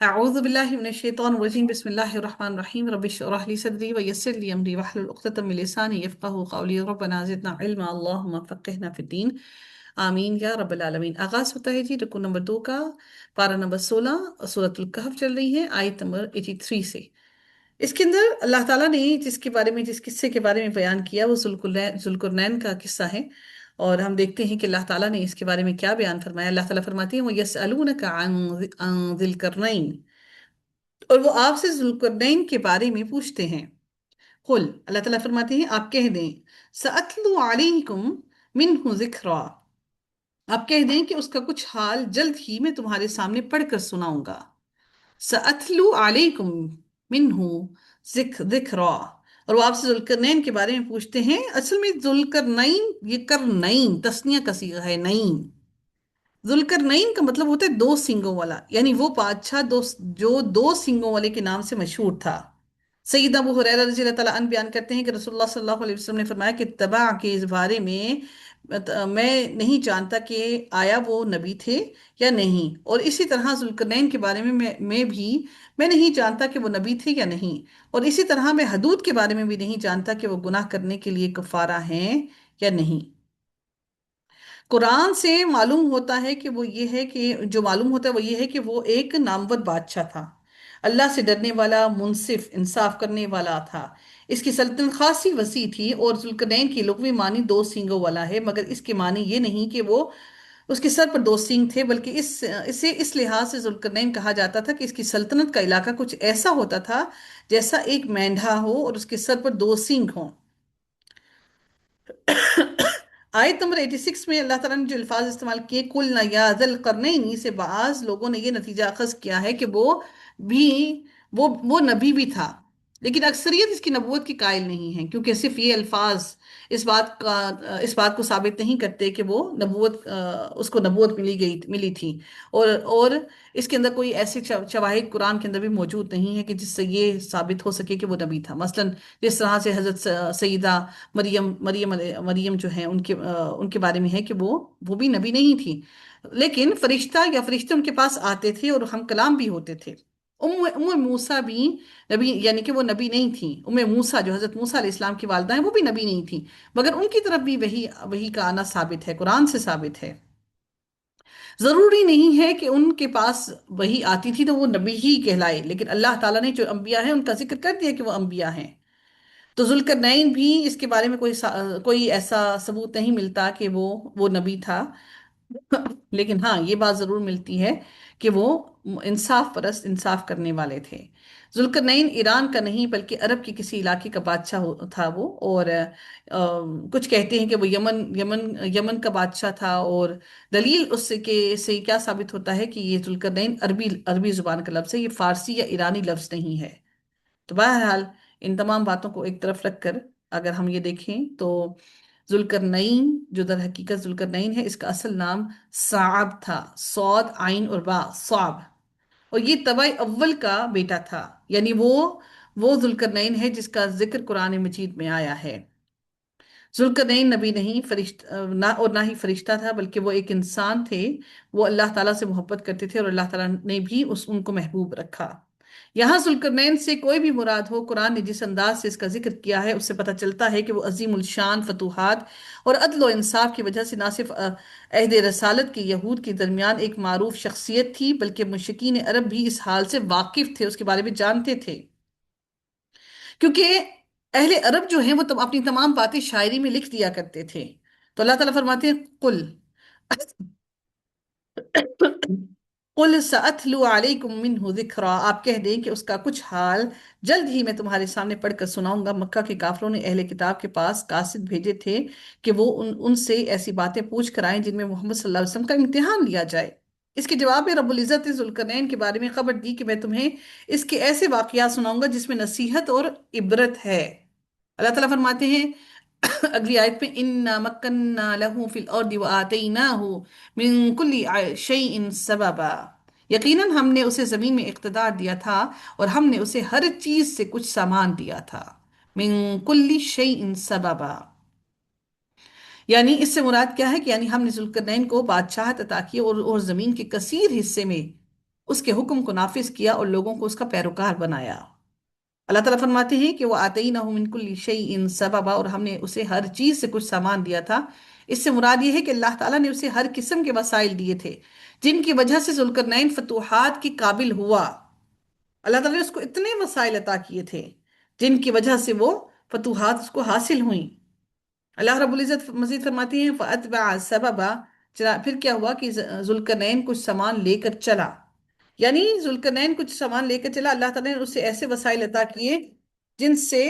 أعوذ بالله من الشيطان الرجيم بسم الله الرحمن الرحيم رب اشرح لي صدري ويسر لي أمري واحلل عقدة من لساني يفقهوا قولي ربنا زدنا علما اللهم فقهنا في الدين آمین یا رب العالمین۔ آغاز ہوتا ہے جی رکو نمبر 2 کا، پارہ نمبر 16، سورۃ الکہف چل رہی ہے، آیت نمبر 83 سے۔ اس کے اندر اللہ تعالیٰ نے جس قصے کے بارے میں بیان کیا وہ ذوالقرنین کا قصہ ہے، اور ہم دیکھتے ہیں کہ اللہ تعالیٰ نے اس کے بارے میں کیا بیان فرمایا۔ اللہ تعالیٰ فرماتے ہیں وَيَسْأَلُونَكَ عَنْ ذِي الْقَرْنَيْنِ، اور وہ آپ سے ذوالقرنین کے بارے میں پوچھتے ہیں۔ قل، اللہ تعالیٰ فرماتے ہیں آپ کہہ دیں، سَأَتْلُو عَلَيْكُمْ مِنْهُ ذِكْرًا، آپ کہہ دیں کہ اس کا کچھ حال جلد ہی میں تمہارے سامنے پڑھ کر سناؤں گا۔ سَأَتْلُو عَلَيْكُمْ مِنْهُ ذِكْرًا، اور وہ آپ سے ذوالقرنین کے بارے میں پوچھتے ہیں۔ اصل میں ذوالقرنین، یہ کرنین تسنیہ کا صیغہ ہے، نین۔ ذوالقرنین کا مطلب ہوتا ہے دو سینگوں والا، یعنی وہ بادشاہ جو دو سینگوں والے کے نام سے مشہور تھا۔ سیدنا ابو ہریرہ رضی اللہ تعالیٰ عنہ بیان کرتے ہیں کہ رسول اللہ صلی اللہ علیہ وسلم نے فرمایا کہ تبع کے اس بارے میں میں نہیں جانتا کہ آیا وہ نبی تھے یا نہیں، اور اسی طرح ذوالقرنین کے بارے میں میں نہیں جانتا کہ وہ نبی تھے یا نہیں، اور اسی طرح میں حدود کے بارے میں بھی نہیں جانتا کہ وہ گناہ کرنے کے لیے کفارہ ہیں یا نہیں۔ قرآن سے معلوم ہوتا ہے کہ وہ یہ ہے کہ جو معلوم ہوتا ہے وہ یہ ہے کہ وہ ایک نامور بادشاہ تھا، اللہ سے ڈرنے والا، منصف، انصاف کرنے والا تھا۔ اس کی سلطنت خاصی وسیع تھی، اور ذوالقرنین کی لغوی معنی دو سینگوں والا ہے، مگر اس کے معنی یہ نہیں کہ وہ اس کے سر پر دو سینگ تھے، بلکہ اسے اس لحاظ سے ذوالقرنین کہا جاتا تھا کہ اس کی سلطنت کا علاقہ کچھ ایسا ہوتا تھا جیسا ایک مینڈھا ہو اور اس کے سر پر دو سینگ ہوں۔ آیت نمبر 86 میں اللہ تعالیٰ نے جو الفاظ استعمال کیے، قُلْنَا يَا ذَا الْقَرْنَيْنِ، سے بعض لوگوں نے یہ نتیجہ اخذ کیا ہے کہ بھی وہ نبی بھی تھا، لیکن اکثریت اس کی نبوت کی قائل نہیں ہے، کیونکہ صرف یہ الفاظ اس بات کو ثابت نہیں کرتے کہ وہ اس کو نبوت ملی تھی، اور اس کے اندر کوئی ایسے شواہد قرآن کے اندر بھی موجود نہیں ہے کہ جس سے یہ ثابت ہو سکے کہ وہ نبی تھا۔ مثلا جس طرح سے حضرت سیدہ مریم جو ہیں ان کے بارے میں ہے کہ وہ بھی نبی نہیں تھی، لیکن فرشتے ان کے پاس آتے تھے اور ہم کلام بھی ہوتے تھے۔ ام موسیٰ بھی نبی، یعنی کہ وہ نبی نہیں تھی۔ ام موسیٰ جو حضرت موسیٰ علیہ السلام کی والدہ ہیں، وہ بھی نبی نہیں تھی، مگر ان کی طرف بھی وہی کا آنا ثابت ہے، قرآن سے ثابت ہے۔ ضروری نہیں ہے کہ ان کے پاس وہی آتی تھی تو وہ نبی ہی کہلائے، لیکن اللہ تعالیٰ نے جو انبیاء ہیں ان کا ذکر کر دیا کہ وہ انبیاء ہیں۔ تو ذوالقرنین بھی اس کے بارے میں کوئی ایسا ثبوت نہیں ملتا کہ وہ نبی تھا، لیکن ہاں یہ بات ضرور ملتی ہے کہ وہ انصاف پرست، انصاف کرنے والے تھے۔ ذوالقرنین ایران کا نہیں بلکہ عرب کے کسی علاقے کا بادشاہ تھا وہ، اور کچھ کہتے ہیں کہ وہ یمن کا بادشاہ تھا، اور دلیل سے کیا ثابت ہوتا ہے کہ یہ ذوالقرنین عربی زبان کا لفظ ہے، یہ فارسی یا ایرانی لفظ نہیں ہے۔ تو بہرحال ان تمام باتوں کو ایک طرف رکھ کر اگر ہم یہ دیکھیں تو ذوالقرنین جو در حقیقت ذوالقرنین ہے، اس کا اصل نام صعب تھا، صاد عین اور با، صعب، اور یہ طبع اول کا بیٹا تھا، یعنی وہ ذوالقرنین ہے جس کا ذکر قرآن مجید میں آیا ہے۔ ذوالقرنین نبی نہیں، نہ ہی فرشتہ تھا، بلکہ وہ ایک انسان تھے۔ وہ اللہ تعالیٰ سے محبت کرتے تھے، اور اللہ تعالیٰ نے بھی ان کو محبوب رکھا۔ یہاں ذوالقرنین سے کوئی بھی مراد ہو، قرآن نے جس انداز سے اس کا ذکر کیا ہے اس سے پتہ چلتا ہے کہ وہ عظیم الشان فتوحات اور عدل و انصاف کی وجہ سے نہ صرف عہد رسالت کے یہود کے درمیان ایک معروف شخصیت تھی، بلکہ مشرکین عرب بھی اس حال سے واقف تھے، اس کے بارے میں جانتے تھے، کیونکہ اہل عرب جو ہیں وہ اپنی تمام باتیں شاعری میں لکھ دیا کرتے تھے۔ تو اللہ تعالیٰ فرماتے ہیں قل قل سأتلو علیکم منہ ذکرا، آپ کہہ دیں کہ اس کا کچھ حال جلد ہی میں تمہارے سامنے پڑھ کر سناؤں گا۔ مکہ کے کافروں نے اہل کتاب کے پاس قاصد بھیجے تھے کہ وہ ان سے ایسی باتیں پوچھ کر آئیں جن میں محمد صلی اللہ علیہ وسلم کا امتحان لیا جائے۔ اس کے جواب میں رب العزت نے ذوالقرنین کے بارے میں خبر دی کہ میں تمہیں اس کے ایسے واقعات سناؤں گا جس میں نصیحت اور عبرت ہے۔ اللہ تعالیٰ فرماتے ہیں اگلی آیت میں اِنَّا مَكَّنَّا لَهُ فِي الْأَرْضِ وَآتَيْنَاهُ مِن كُلِّ شَيْءٍ سَبَبًا، یقیناً ہم نے اسے زمین میں اقتدار دیا تھا اور ہم نے اسے ہر چیز سے کچھ سامان دیا تھا۔ من كُلِّ شَيْءٍ سَبَبًا، یعنی اس سے مراد کیا ہے کہ یعنی ہم نے ذوالقرنین کو بادشاہت عطا کی اور زمین کے کثیر حصے میں اس کے حکم کو نافذ کیا اور لوگوں کو اس کا پیروکار بنایا۔ اللہ تعالیٰ فرماتے ہیں کہ وہ آتیناہ من کل شیء سببا، اور ہم نے اسے ہر چیز سے کچھ سامان دیا تھا۔ اس سے مراد یہ ہے کہ اللہ تعالیٰ نے اسے ہر قسم کے وسائل دیے تھے جن کی وجہ سے ذوالقرنین فتوحات کی قابل ہوا۔ اللہ تعالیٰ نے اس کو اتنے وسائل عطا کیے تھے جن کی وجہ سے وہ فتوحات اس کو حاصل ہوئیں۔ اللہ رب العزت مزید فرماتی ہیں فَأَتْبَعَ سَبَبًا، پھر کیا ہوا کہ ذوالقرنین کچھ سامان لے کر چلا۔ یعنی ذوالقرنین کچھ سامان لے کر چلا، اللہ تعالیٰ نے اسے ایسے وسائل عطا کیے جن سے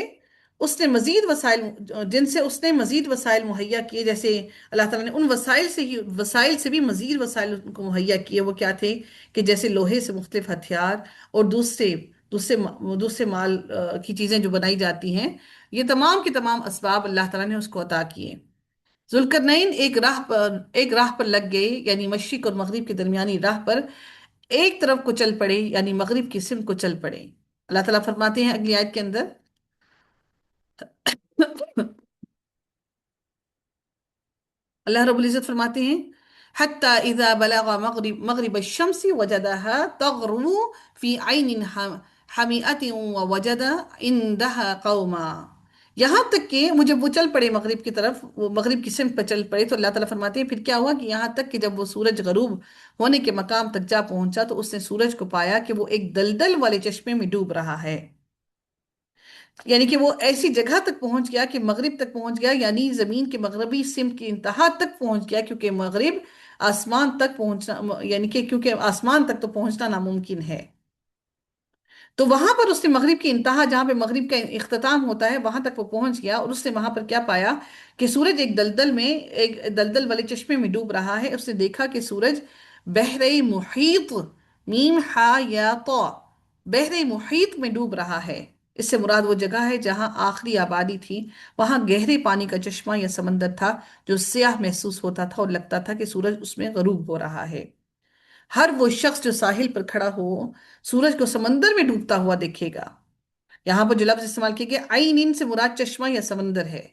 جن سے اس نے مزید وسائل مہیا کیے، جیسے اللہ تعالیٰ نے ان وسائل سے بھی مزید وسائل ان کو مہیا کیے۔ وہ کیا تھے کہ جیسے لوہے سے مختلف ہتھیار اور دوسرے مال کی چیزیں جو بنائی جاتی ہیں، یہ تمام کے تمام اسباب اللہ تعالیٰ نے اس کو عطا کیے۔ ذوالقرنین ایک راہ پر لگ گئے، یعنی مشرق اور مغرب کے درمیانی راہ پر ایک طرف کو چل پڑے، یعنی مغرب کی سمت کو چل پڑے۔ اللہ تعالیٰ فرماتے ہیں اگلی آیت کے اندر اللہ رب العزت فرماتے ہیں حَتَّى إِذَا بَلَغَ مَغْرِبَ الشَّمْسِ وَجَدَهَا تَغْرُبُ فِي عَيْنٍ حَمِئَةٍ وَوَجَدَ عِندَهَا قَوْمًا۔ یہاں تک کہ وہ جب وہ چل پڑے مغرب کی طرف، وہ مغرب کی سمت پر چل پڑے، تو اللہ تعالیٰ فرماتے ہیں پھر کیا ہوا کہ یہاں تک کہ جب وہ سورج غروب ہونے کے مقام تک جا پہنچا تو اس نے سورج کو پایا کہ وہ ایک دلدل والے چشمے میں ڈوب رہا ہے۔ یعنی کہ وہ ایسی جگہ تک پہنچ گیا کہ مغرب تک پہنچ گیا، یعنی زمین کے مغربی سمت کی انتہا تک پہنچ گیا، کیونکہ مغرب آسمان تک پہنچنا، یعنی کہ کیونکہ آسمان تک تو پہنچنا ناممکن ہے، تو وہاں پر اس نے مغرب کی انتہا، جہاں پہ مغرب کا اختتام ہوتا ہے، وہاں تک وہ پہنچ گیا، اور اس نے وہاں پر کیا پایا کہ سورج ایک دلدل والے چشمے میں ڈوب رہا ہے۔ اس نے دیکھا کہ سورج بحر محیط، میم ہا یا طا، بحر محیط میں ڈوب رہا ہے۔ اس سے مراد وہ جگہ ہے جہاں آخری آبادی تھی، وہاں گہرے پانی کا چشمہ یا سمندر تھا جو سیاہ محسوس ہوتا تھا اور لگتا تھا کہ سورج اس میں غروب ہو رہا ہے۔ ہر وہ شخص جو ساحل پر کھڑا ہو سورج کو سمندر میں ڈوبتا ہوا دیکھے گا۔ یہاں پر جو لفظ استعمال کیے گئے عین سے مراد چشمہ یا سمندر ہے۔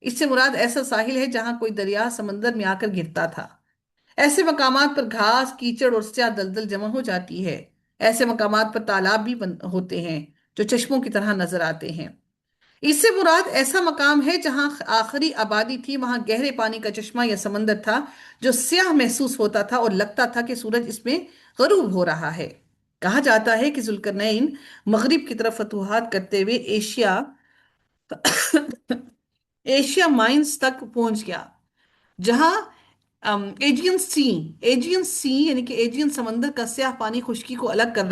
اس سے مراد ایسا ساحل ہے جہاں کوئی دریا سمندر میں آ کر گرتا تھا۔ ایسے مقامات پر گھاس، کیچڑ اور سیاہ دلدل جمع ہو جاتی ہے۔ ایسے مقامات پر تالاب بھی ہوتے ہیں جو چشموں کی طرح نظر آتے ہیں۔ اس سے مراد ایسا مقام ہے جہاں آخری آبادی تھی، وہاں گہرے پانی کا چشمہ یا سمندر تھا جو سیاہ محسوس ہوتا تھا اور لگتا تھا کہ سورج اس میں غروب ہو رہا ہے۔ کہا جاتا ہے کہ ذوالقرنین مغرب کی طرف فتوحات کرتے ہوئے ایشیا مائنز تک پہنچ گیا، جہاں ایجین سی یعنی کہ ایجین سمندر کا سیاہ پانی خشکی کو الگ کر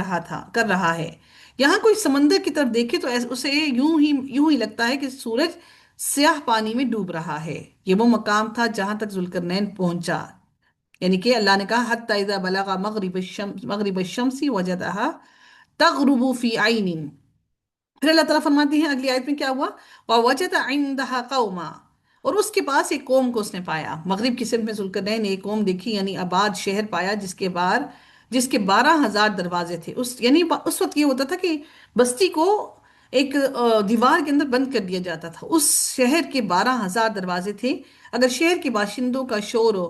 رہا ہے۔ یہاں کوئی سمندر کی طرف دیکھے تو اسے یوں ہی لگتا ہے کہ سورج سیاہ پانی میں ڈوب رہا ہے۔ یہ وہ مقام تھا جہاں تک ذوالقرنین پہنچا، یعنی کہ اللہ نے کہا حَتَّى إِذَا بَلَغَ مَغْرِبَ الشَّمْسِ وَجَدَهَا تَغْرُبُ فِي عَيْنٍ۔ پھر اللہ تعالیٰ فرماتی ہیں اگلی آیت میں کیا ہوا وَوَجَدَ عِندَهَا قَوْمًا، اور اس کے پاس ایک قوم کو اس نے پایا۔ مغرب کی سمت میں ذوالقرنین نے ایک قوم دیکھی، یعنی آباد شہر پایا جس کے 12,000 دروازے تھے۔ یعنی اس وقت یہ ہوتا تھا کہ بستی کو ایک دیوار کے اندر بند کر دیا جاتا تھا۔ اس شہر کے 12,000 دروازے تھے۔ اگر شہر کے باشندوں کا شور ہو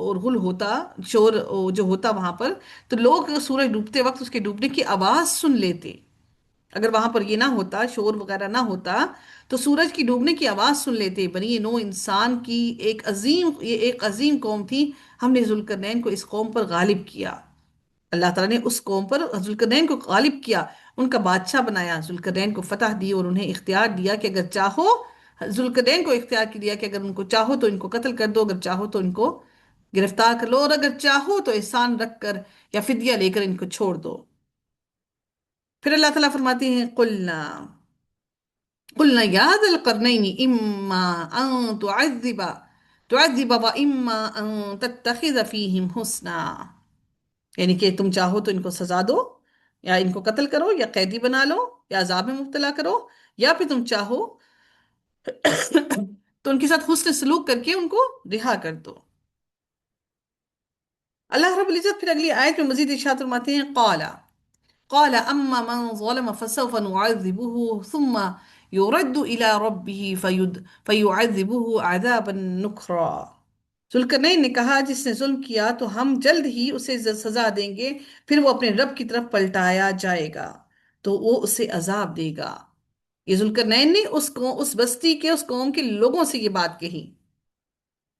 اور غل ہوتا، شور جو ہوتا وہاں پر، تو لوگ سورج ڈوبتے وقت اس کے ڈوبنے کی آواز سن لیتے۔ اگر وہاں پر یہ نہ ہوتا، شور وغیرہ نہ ہوتا، تو سورج کی ڈوبنے کی آواز سن لیتے۔ بنی نو انسان کی ایک عظیم قوم تھی، ہم نے ذوالقرنین کو اس قوم پر غالب کیا۔ اللہ تعالیٰ نے اس قوم پر ذوالقرنین کو غالب کیا، ان کا بادشاہ بنایا، ذوالقرنین کو فتح دی اور انہیں اختیار دیا کہ اگر چاہو، ذوالقرنین کو اختیار دیا کہ اگر ان کو چاہو تو ان کو قتل کر دو، اگر چاہو تو ان کو گرفتار کر لو، اور اگر چاہو تو احسان رکھ کر یا فدیہ لے کر ان کو چھوڑ دو۔ پھر اللہ تعالیٰ فرماتے ہیں قلنا یا ذا القرنین اما ان تعذب و اما ان تتخذ فیہم حسنا، یعنی کہ تم چاہو تو ان کو سزا دو، یا ان کو قتل کرو، یا قیدی بنا لو، یا عذاب میں مبتلا کرو، یا پھر تم چاہو تو ان کے ساتھ حسن سلوک کر کے ان کو رہا کر دو۔ اللہ رب العزت پھر اگلی آیت میں مزید ارشاد فرماتے ہیں قال اما من ظلم فسوف نعذبه ثم يرد إلى ربه فيعذبه عذابا نكرا۔ ذوالقرنین نے کہا جس نے ظلم کیا تو ہم جلد ہی اسے سزا دیں گے، پھر وہ اپنے رب کی طرف پلٹایا جائے گا تو وہ اسے عذاب دے گا۔ یہ ذوالقرنین نے اس بستی کے، اس قوم کے لوگوں سے یہ بات کہی،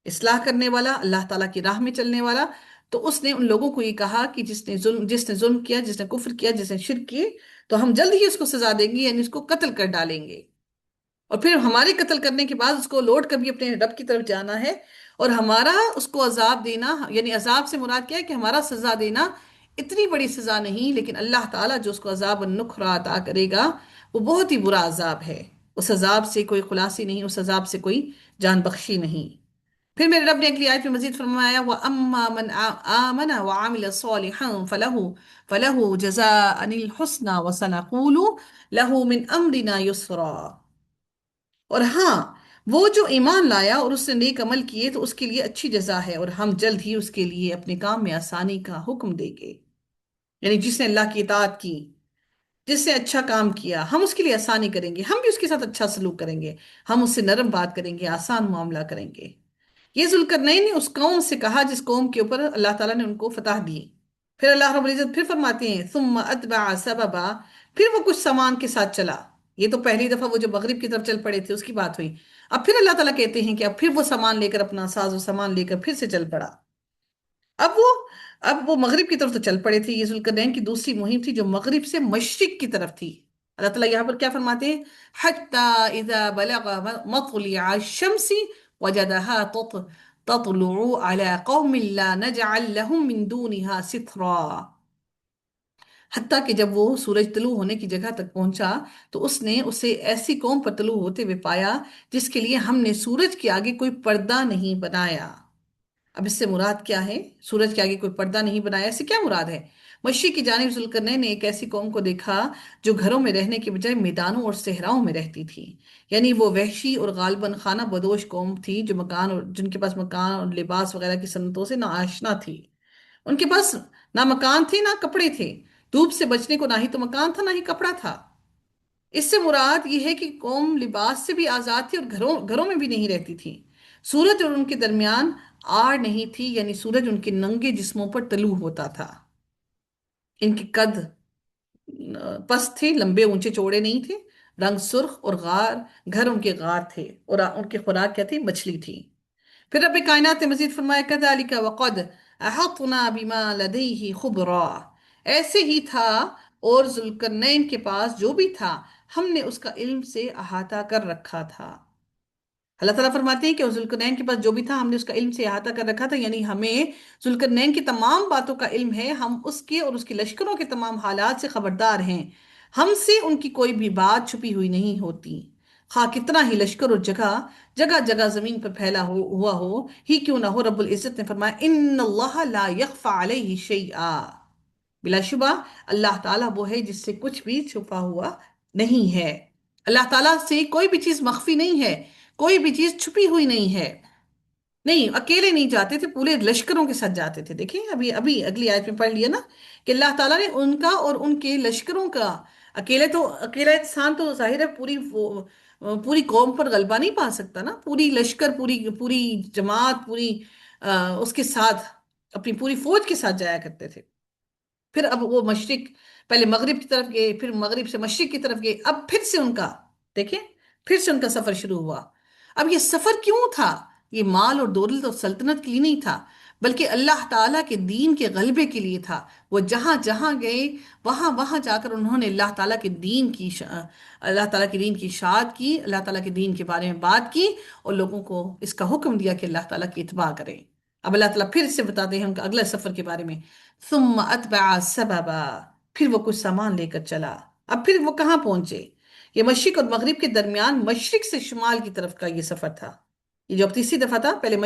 اصلاح کرنے والا، اللہ تعالیٰ کی راہ میں چلنے والا۔ تو اس نے ان لوگوں کو یہ کہا کہ جس نے ظلم کیا، جس نے کفر کیا، جس نے شرک کی، تو ہم جلد ہی اس کو سزا دیں گے، یعنی اس کو قتل کر ڈالیں گے، اور پھر ہمارے قتل کرنے کے بعد اس کو لوٹ کر بھی اپنے رب کی طرف جانا ہے، اور ہمارا اس کو عذاب دینا، یعنی عذاب سے مراد کیا ہے کہ ہمارا سزا دینا اتنی بڑی سزا نہیں، لیکن اللہ تعالیٰ جو اس کو عذاب النکرہ عطا کرے گا وہ بہت ہی برا عذاب ہے۔ اس عذاب سے کوئی خلاصی نہیں، اس عذاب سے کوئی جان بخشی نہیں۔ پھر میرے رب نے اگلی آیت میں مزید فرمایا وَأَمَّا مَنْ آمَنَ وَعَمِلَ صَالِحًا فَلَهُ جَزَاءً الْحُسْنَى وَسَنَقُولُ لَهُ مِنْ أَمْرِنَا يُسْرًا۔ اور ہاں، وہ جو ایمان لایا اور اس نے نیک عمل کیے تو اس کے لیے اچھی جزا ہے، اور ہم جلد ہی اس کے لیے اپنے کام میں آسانی کا حکم دیں گے۔ یعنی جس نے اللہ کی اطاعت کی، جس نے اچھا کام کیا، ہم اس کے لیے آسانی کریں گے، ہم بھی اس کے ساتھ اچھا سلوک کریں گے، ہم اس سے نرم بات کریں گے، آسان معاملہ کریں گے۔ یہ ذوالقرنین نے اس قوم سے کہا جس قوم کے اوپر اللہ تعالیٰ نے ان کو فتح دی۔ پھر اللہ رب العزت پھر فرماتے ہیں ثم اتبع سببا، پھر وہ کچھ سامان کے ساتھ چلا۔ یہ تو پہلی دفعہ وہ جو مغرب کی طرف چل پڑے تھے اس کی بات ہوئی، اب پھر اللہ تعالیٰ کہتے ہیں کہ اب پھر وہ سامان لے کر، اپنا ساز و سامان لے کر پھر سے چل پڑا۔ اب وہ اب وہ مغرب کی طرف تو چل پڑے تھے، یہ ذوالقرنین کی دوسری مہم تھی جو مغرب سے مشرق کی طرف تھی۔ اللہ تعالیٰ یہاں پر کیا فرماتے ہیں حَتَّى إِذَا بَلَغَ مَطْلِعَ الشَّمْسِ وَجَدَهَا تَطْلُعُ عَلَى قَوْمٍ لَا نَجْعَلْ لَهُم مِّن دُونِهَا سِتْرًا۔ حتیٰ کہ جب وہ سورج طلوع ہونے کی جگہ تک پہنچا تو اس نے اسے ایسی قوم پر طلوع ہوتے ہوئے پایا جس کے لیے ہم نے سورج کے آگے کوئی پردہ نہیں بنایا۔ اب اس سے مراد کیا ہے؟ سورج کے آگے کوئی پردہ نہیں بنایا، اس سے کیا مراد ہے؟ مشرق کی جانب ذوالقرنین نے ایک ایسی قوم کو دیکھا جو گھروں میں رہنے کے بجائے میدانوں اور صحراؤں میں رہتی تھی، یعنی وہ وحشی اور غالباً خانہ بدوش قوم تھی جو جن کے پاس مکان اور لباس وغیرہ کی صنعتوں سے ناآشنا تھی۔ ان کے پاس نہ مکان تھے نہ کپڑے تھے، دھوپ سے بچنے کو نہ ہی تو مکان تھا نہ ہی کپڑا تھا۔ اس سے مراد یہ ہے کہ قوم لباس سے بھی آزاد تھی اور گھروں میں بھی نہیں رہتی تھی۔ سورج اور ان کے درمیان آڑ نہیں تھی، یعنی سورج ان کے ننگے جسموں پر طلوع ہوتا تھا۔ ان کے قد پست تھے، لمبے اونچے چوڑے نہیں تھے، رنگ سرخ اور گھر ان کے غار تھے، اور ان کی خوراک کیا تھی؟ مچھلی تھی۔ پھر رب کائنات نے مزید فرمایا كَذَلِكَ وَقَدْ أَحَطْنَا بِمَا لَدَيْهِ خُبْرًا، ایسے ہی تھا، اور ذوالقرنین کے پاس جو بھی تھا ہم نے اس کا علم سے احاطہ کر رکھا تھا۔ اللہ تعالیٰ فرماتے ہیں کہ ذوالقرنین کے پاس جو بھی تھا ہم نے اس کا علم سے احاطہ کر رکھا تھا، یعنی ہمیں ذوالقرنین کی تمام باتوں کا علم ہے، ہم اس کے اور اس کے لشکروں کے تمام حالات سے خبردار ہیں، ہم سے ان کی کوئی بھی بات چھپی ہوئی نہیں ہوتی، خواہ کتنا ہی لشکر اور جگہ جگہ جگہ زمین پر پھیلا ہوا ہو ہی کیوں نہ ہو۔ رب العزت نے فرمایا ان اللہ لا یخفى علیہ شیئا، بلا شبہ اللہ تعالیٰ وہ ہے جس سے کچھ بھی چھپا ہوا نہیں ہے۔ اللہ تعالیٰ سے کوئی بھی چیز مخفی نہیں ہے، کوئی بھی چیز چھپی ہوئی نہیں ہے۔ نہیں، اکیلے نہیں جاتے تھے، پورے لشکروں کے ساتھ جاتے تھے۔ دیکھیں ابھی ابھی اگلی آیت میں پڑھ لیا نا کہ اللہ تعالیٰ نے ان کا اور ان کے لشکروں کا، اکیلا انسان تو ظاہر ہے پوری قوم پر غلبہ نہیں پا سکتا نا، پوری لشکر، پوری پوری جماعت، اس کے ساتھ اپنی پوری فوج کے ساتھ جایا کرتے تھے۔ پھر اب وہ مشرق، پہلے مغرب کی طرف گئے، پھر مغرب سے مشرق کی طرف گئے، اب پھر سے ان کا، دیکھیں، پھر سے ان کا سفر شروع ہوا۔ اب یہ سفر کیوں تھا؟ یہ مال اور دولت اور سلطنت کے لیے نہیں تھا، بلکہ اللہ تعالیٰ کے دین کے غلبے کے لیے تھا۔ وہ جہاں جہاں گئے وہاں جا کر انہوں نے اللہ تعالیٰ کے دین کی اشاعت کی، اللہ تعالیٰ کے دین کے بارے میں بات کی، اور لوگوں کو اس کا حکم دیا کہ اللہ تعالیٰ کی اتباع کریں۔ اب اللہ تعالیٰ پھر سے بتاتے ہیں ان کا اگلا سفر کے بارے میں ثم اتبع سببا، پھر وہ کچھ سامان لے کر چلا۔ اب پھر وہ کہاں پہنچے؟ یہ مشرق اور مغرب کے درمیان مشرق سے شمال کی طرف کا یہ سفر تھا۔ یہ جو اب تیسری دفعہ تھا، پہلے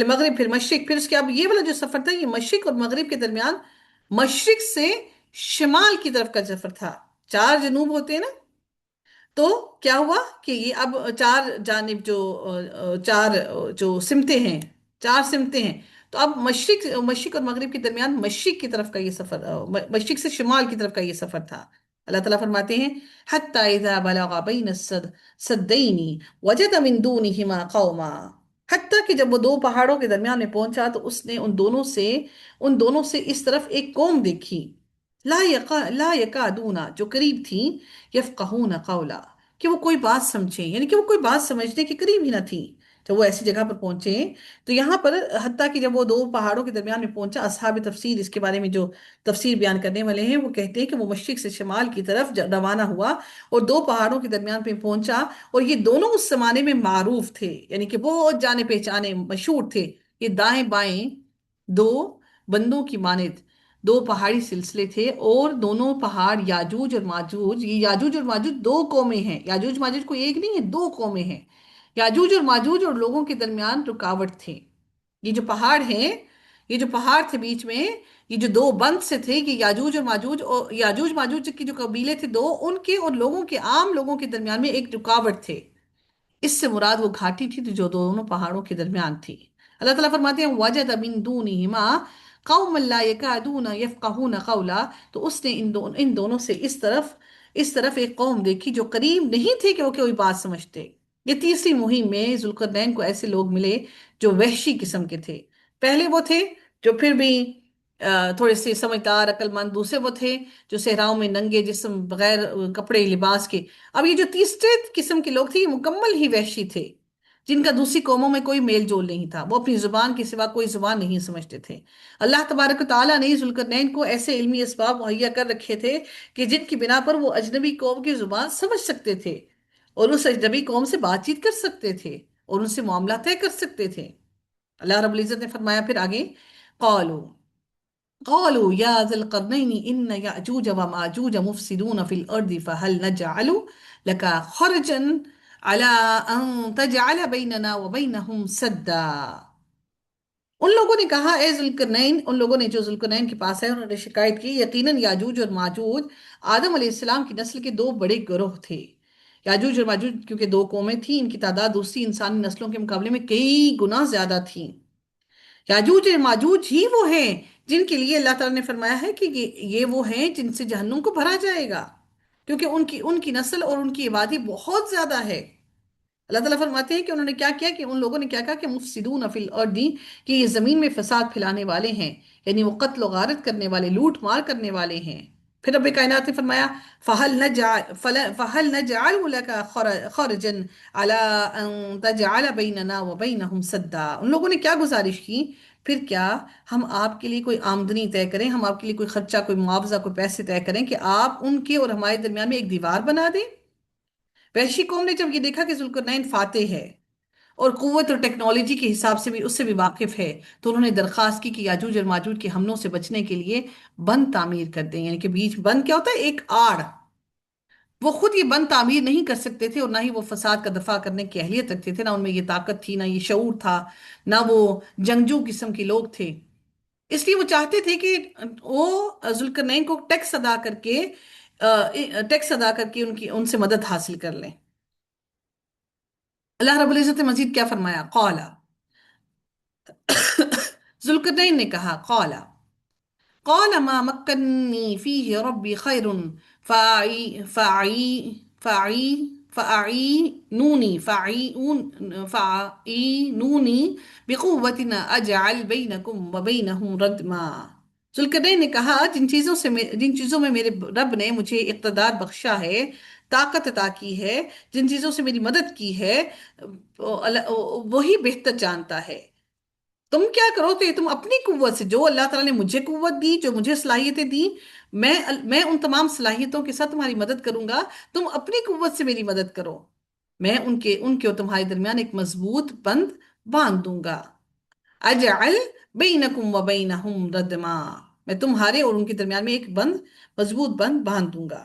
مغرب پھر مشرق، پھر اس کے اب یہ والا جو سفر تھا یہ مشرق اور مغرب کے درمیان مشرق سے شمال کی طرف کا سفر تھا۔ 4 جنوب ہوتے ہیں نا، تو کیا ہوا کہ یہ اب 4 جانب چار جو سمتیں ہیں، 4 سمتیں ہیں، تو اب مشرق اور مغرب کے درمیان مشرق کی طرف کا یہ سفر، مشرق سے شمال کی طرف کا یہ سفر تھا۔ اللہ تعالیٰ فرماتے ہیں حتی اذا بلغ بین السدین وجد من دونہما قوما، حتیٰ کہ جب وہ دو پہاڑوں کے درمیان میں پہنچا تو اس نے ان دونوں سے اس طرف ایک قوم دیکھی، لا یکادونا، جو قریب تھی، یفقہون قولا، کہ وہ کوئی بات سمجھیں، یعنی کہ وہ کوئی بات سمجھنے کے قریب ہی نہ تھی جب وہ ایسی جگہ پر پہنچے۔ تو یہاں پر حتیٰ کہ جب وہ دو پہاڑوں کے درمیان میں پہنچا، اصحاب تفسیر اس کے بارے میں جو تفسیر بیان کرنے والے ہیں وہ کہتے ہیں کہ وہ مشرق سے شمال کی طرف روانہ ہوا اور دو پہاڑوں کے درمیان پہ پہنچا، اور یہ دونوں اس زمانے میں معروف تھے، یعنی کہ بہت جانے پہچانے مشہور تھے۔ یہ دائیں بائیں دو بندوں کی مانند دو پہاڑی سلسلے تھے، اور دونوں پہاڑ یاجوج اور ماجوج، یہ یاجوج اور ماجوج دو قومیں ہیں، یاجوج ماجوج کوئی ایک نہیں ہے، دو قومیں ہیں۔ یاجوج اور ماجوج اور لوگوں کے درمیان رکاوٹ تھے۔ یہ جو پہاڑ ہیں، یہ جو پہاڑ تھے بیچ میں، یہ جو دو بند سے تھے، یہ یاجوج ماجوج کی جو قبیلے تھے دو، ان کے اور لوگوں کے، عام لوگوں کے درمیان میں ایک رکاوٹ تھے۔ اس سے مراد وہ گھاٹی تھی جو دونوں پہاڑوں کے درمیان تھی۔ اللہ تعالیٰ فرماتے ہیں وَجَدَ مِن دُونِهِمَا قَوْمًا لَا يَكَادُونَ يَفْقَهُونَ قَوْلًا، تو اس نے ان دونوں سے اس طرف ایک قوم دیکھی جو قریب نہیں تھے کہ وہ کوئی بات سمجھتے۔ یہ تیسری مہم میں ذوالقرنین کو ایسے لوگ ملے جو وحشی قسم کے تھے۔ پہلے وہ تھے جو پھر بھی تھوڑے سے سمجھدار عقل مند، دوسرے وہ تھے جو صحراؤں میں ننگے جسم، بغیر کپڑے لباس کے۔ اب یہ جو تیسرے قسم کے لوگ تھے یہ مکمل ہی وحشی تھے، جن کا دوسری قوموں میں کوئی میل جول نہیں تھا، وہ اپنی زبان کے سوا کوئی زبان نہیں سمجھتے تھے۔ اللہ تبارک و تعالیٰ نے ذوالقرنین کو ایسے علمی اسباب مہیا کر رکھے تھے کہ جن کی بنا پر وہ اجنبی قوم کی زبان سمجھ سکتے تھے، اور اس اجنبی قوم سے بات چیت کر سکتے تھے، اور ان سے معاملہ طے کر سکتے تھے۔ اللہ رب العزت نے فرمایا پھر آگے، قالوا يا ذا القرنين إن يأجوج وماجوج مفسدون في الأرض فهل نجعل لك خرجا على أن تجعل بيننا وبينهم سدا۔ ان لوگوں نے کہا، اے ذوالقرنین، ان لوگوں نے جو ذوالقرنین کے پاس ہے، انہوں نے شکایت کی یقیناً یاجوج اور ماجوج آدم علیہ السلام کی نسل کے دو بڑے گروہ تھے۔ یاجوج اور ماجوج کیونکہ دو قومیں تھیں، ان کی تعداد دوسری انسانی نسلوں کے مقابلے میں کئی گنا زیادہ تھی۔ یاجوج اور ماجوج ہی وہ ہیں جن کے لیے اللہ تعالیٰ نے فرمایا ہے کہ یہ وہ ہیں جن سے جہنم کو بھرا جائے گا، کیونکہ ان کی نسل اور ان کی آبادی بہت زیادہ ہے۔ اللہ تعالیٰ فرماتے ہیں کہ انہوں نے کیا کیا، کہ ان لوگوں نے کیا کہا کہ مفسدون فی الارض، کہ یہ زمین میں فساد پھیلانے والے ہیں، یعنی وہ قتل و غارت کرنے والے، لوٹ مار کرنے والے ہیں۔ پھر رب کائنات نے فرمایا فَهَلْ نَجْعَلُ لَكَ خَرْجًا عَلَىٰ أَن تَجْعَلَ بَيْنَنَا وَبَيْنَهُمْ سَدًّا۔ ان لوگوں نے کیا گزارش کی، پھر کیا ہم آپ کے لیے کوئی آمدنی طے کریں، ہم آپ کے لیے کوئی خرچہ، کوئی معاوضہ، کوئی پیسے طے کریں کہ آپ ان کے اور ہمارے درمیان میں ایک دیوار بنا دیں۔ وحشی قوم نے جب یہ دیکھا کہ ذوالقرنین فاتح ہے اور قوت اور ٹیکنالوجی کے حساب سے بھی اس سے بھی واقف ہے، تو انہوں نے درخواست کی کہ یاجوج اور ماجوج کے حملوں سے بچنے کے لیے بند تعمیر کر دیں، یعنی کہ بیچ بند کیا ہوتا ہے، ایک آڑ۔ وہ خود یہ بند تعمیر نہیں کر سکتے تھے، اور نہ ہی وہ فساد کا دفاع کرنے کی اہلیت رکھتے تھے، نہ ان میں یہ طاقت تھی، نہ یہ شعور تھا، نہ وہ جنگجو قسم کے لوگ تھے۔ اس لیے وہ چاہتے تھے کہ وہ ذوالقرنین کو ٹیکس ادا کر کے ان سے مدد حاصل کر لیں۔ اللہ رب العزت نے مزید کیا فرمایا، قالا، ذوالقرنین نے کہا، قال ما مكنني فيه ربي خير فأعي فأعي فأعي فأعينوني بقوتنا أجعل بينكم وبينهم ردما۔ ذوالقرنین نے کہا، جن چیزوں میں میرے رب نے مجھے اقتدار بخشا ہے، طاقت عطا کی ہے، جن چیزوں سے میری مدد کی ہے، وہی بہتر جانتا ہے۔ تم کیا کرو کہ تم اپنی قوت سے، جو اللہ تعالیٰ نے مجھے قوت دی، جو مجھے صلاحیتیں دی، میں ان تمام صلاحیتوں کے ساتھ تمہاری مدد کروں گا، تم اپنی قوت سے میری مدد کرو، میں ان کے اور تمہارے درمیان ایک مضبوط بند باندھ دوں گا۔ اجعل بینکم و بینہم ردما، میں تمہارے اور ان کے درمیان میں ایک مضبوط بند باندھ دوں گا۔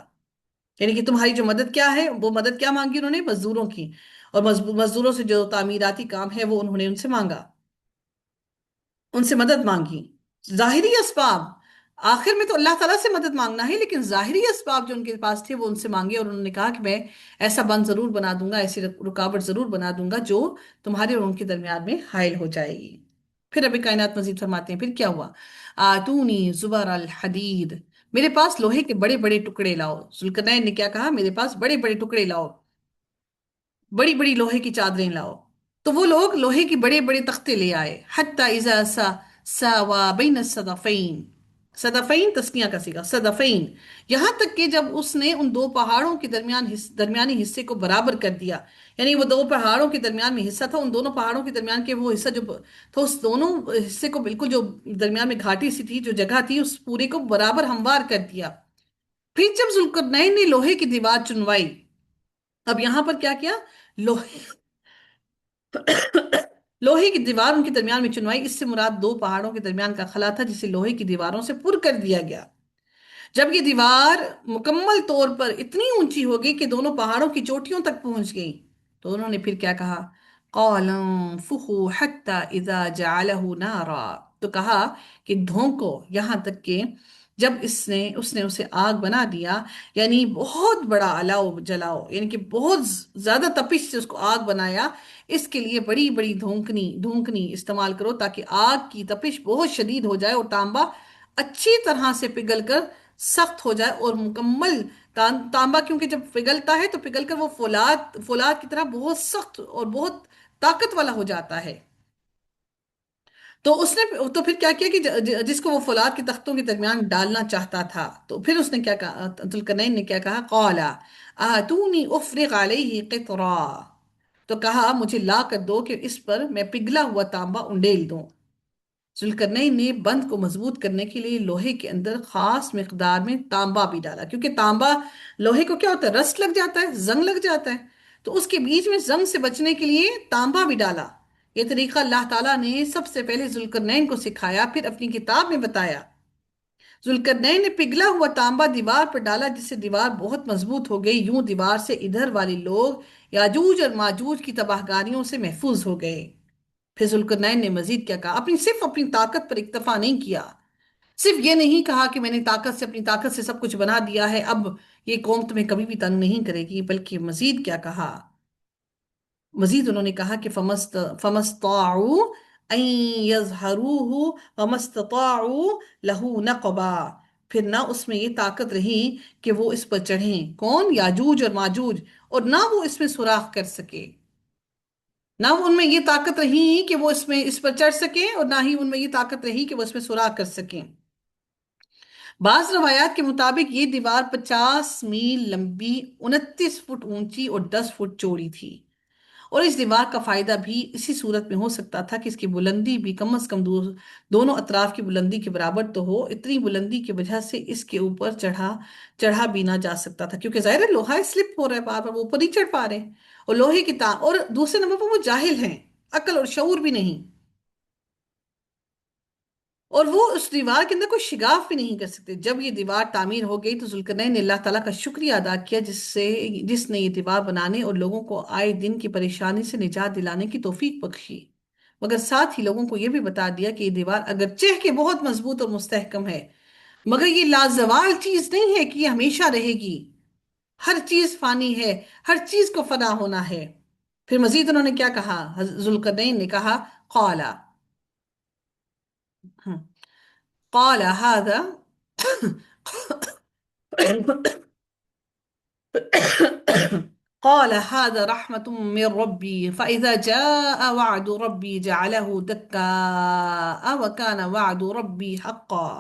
یعنی کہ تمہاری جو مدد کیا ہے، وہ مدد کیا مانگی انہوں نے، مزدوروں کی، اور مزدوروں سے جو تعمیراتی کام ہے وہ انہوں نے ان سے مانگا، ان سے مدد مانگی۔ ظاہری اسباب، آخر میں تو اللہ تعالیٰ سے مدد مانگنا ہے، لیکن ظاہری اسباب جو ان کے پاس تھے وہ ان سے مانگے، اور انہوں نے کہا کہ میں ایسا بند ضرور بنا دوں گا، ایسی رکاوٹ ضرور بنا دوں گا جو تمہارے اور ان کے درمیان میں حائل ہو جائے گی۔ پھر رب کائنات مزید فرماتے ہیں پھر کیا ہوا، آتونی زبر الحدید میرے پاس لوہے کے بڑے بڑے ٹکڑے لاؤ. ذوالقرنین نے کیا کہا؟ میرے پاس بڑے بڑے ٹکڑے لاؤ، بڑی بڑی لوہے کی چادریں لاؤ. تو وہ لوگ لوہے کی بڑے بڑے تختے لے آئے. حتی اذا ساوا بین الصدفین. صدفین تسنیہ کا صیغہ، صدفین. یہاں تک کہ جب اس نے ان دو پہاڑوں کے درمیان درمیانی حصے کو برابر کر دیا. یعنی وہ دو پہاڑوں کے درمیان میں حصہ تھا، ان دونوں پہاڑوں کے درمیان کے وہ حصہ جو تھا، اس دونوں حصے کو بالکل، جو درمیان میں گھاٹی سی تھی، جو جگہ تھی، اس پورے کو برابر ہموار کر دیا. پھر جب ذوالقرنین نے لوہے کی دیوار چنوائی. اب یہاں پر کیا کیا؟ لوہے لوہے کی دیوار ان کے درمیان میں چنوائی. اس سے مراد دو پہاڑوں کے درمیان کا خلا تھا، جسے لوہے کی دیواروں سے پر کر دیا گیا. جب یہ دیوار مکمل طور پر اتنی اونچی ہو گئی کہ دونوں پہاڑوں کی چوٹیوں تک پہنچ گئی، تو انہوں نے پھر کیا کہا؟ قَالَ انفُخُوا حَتَّى إِذَا جَعَلَهُ نَارًا. تو کہا کہ دھونکو، یہاں تک کہ جب اس نے اسے آگ بنا دیا. یعنی بہت بڑا الاؤ جلاؤ، یعنی کہ بہت زیادہ تپش سے اس کو آگ بنایا. اس کے لیے بڑی بڑی دھونکنی استعمال کرو، تاکہ آگ کی تپش بہت شدید ہو جائے اور تانبا اچھی طرح سے پگھل کر سخت ہو جائے اور مکمل. تانبا کیونکہ جب پگھلتا ہے تو پگھل کر وہ فولاد کی طرح بہت سخت اور بہت طاقت والا ہو جاتا ہے. تو اس نے تو پھر کیا کیا کہ جس کو وہ فولاد کے تختوں کے درمیان ڈالنا چاہتا تھا، تو پھر اس نے کیا کہا؟ ذوالقرنین نے کیا کہا؟ قال آتونی افرغ علیہ قطرا. تو کہا مجھے لا کر دو کہ اس پر میں پگھلا ہوا تانبا انڈیل دوں. ذوالقرنین نے بند کو مضبوط کرنے کے لیے لوہے کے اندر خاص مقدار میں تانبا بھی ڈالا، کیونکہ تانبا لوہے کو کیا ہوتا ہے؟ رسٹ لگ جاتا ہے، زنگ لگ جاتا ہے. تو اس کے بیچ میں زنگ سے بچنے کے لیے تانبا بھی ڈالا. یہ طریقہ اللہ تعالیٰ نے سب سے پہلے ذوالقرنین کو سکھایا، پھر اپنی کتاب میں بتایا. ذوالقرنین نے پگھلا ہوا تانبا دیوار پر ڈالا، جس سے دیوار بہت مضبوط ہو گئی. یوں دیوار سے ادھر والے لوگ یاجوج اور ماجوج کی تباہ کاریوں سے محفوظ ہو گئے. پھر ذوالقرنین نے مزید کیا کہا؟ صرف اپنی طاقت پر اکتفا نہیں کیا. صرف یہ نہیں کہا کہ میں نے اپنی طاقت سے سب کچھ بنا دیا ہے، اب یہ قوم تمہیں کبھی بھی تنگ نہیں کرے گی. بلکہ مزید کیا کہا؟ مزید انہوں نے کہا کہ فَمَسْطَاعُوا أَن يَظْهَرُوهُ وَمَسْتَطَاعُوا لَهُ نَقْبًا. پھر نہ اس میں یہ طاقت رہی کہ وہ اس پر چڑھیں. کون؟ یاجوج اور ماجوج. اور نہ وہ اس میں سوراخ کر سکے. نہ ان میں یہ طاقت رہی کہ وہ اس پر چڑھ سکیں، اور نہ ہی ان میں یہ طاقت رہی کہ وہ اس میں سوراخ کر سکیں. بعض روایات کے مطابق یہ دیوار 50 میل لمبی، 29 فٹ اونچی اور 10 فٹ چوڑی تھی. اور اس دیوار کا فائدہ بھی اسی صورت میں ہو سکتا تھا کہ اس کی بلندی بھی کم از کم دونوں اطراف کی بلندی کے برابر تو ہو. اتنی بلندی کی وجہ سے اس کے اوپر چڑھا بھی نہ جا سکتا تھا، کیونکہ ظاہر ہے لوہا سلپ ہو رہا ہے بار بار، وہ اوپر نہیں چڑھ پا رہے ہیں. اور لوہے کی اور دوسرے نمبر پر وہ جاہل ہیں، عقل اور شعور بھی نہیں. اور وہ اس دیوار کے اندر کوئی شگاف بھی نہیں کر سکتے. جب یہ دیوار تعمیر ہو گئی تو ذوالقرنین نے اللہ تعالیٰ کا شکریہ ادا کیا، جس نے یہ دیوار بنانے اور لوگوں کو آئے دن کی پریشانی سے نجات دلانے کی توفیق بخشی. مگر ساتھ ہی لوگوں کو یہ بھی بتا دیا کہ یہ دیوار اگرچہ کہ بہت مضبوط اور مستحکم ہے، مگر یہ لازوال چیز نہیں ہے کہ یہ ہمیشہ رہے گی. ہر چیز فانی ہے، ہر چیز کو فنا ہونا ہے. پھر مزید انہوں نے کیا کہا؟ ذوالقرنین نے کہا قالا قال هذا قال هذا رحمة من ربي فإذا جاء وعد ربي جعله دكاء وكان وعد ربي حقا.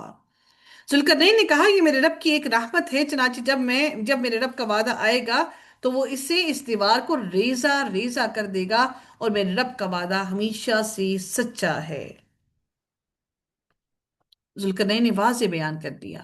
ذوالقرنین نے کہا یہ میرے رب کی ایک رحمت ہے، چنانچہ جب میرے رب کا وعدہ آئے گا تو وہ اس دیوار کو ریزہ ریزہ کر دے گا، اور میرے رب کا وعدہ ہمیشہ سے سچا ہے. ذوالقرنین نے واضح بیان کر دیا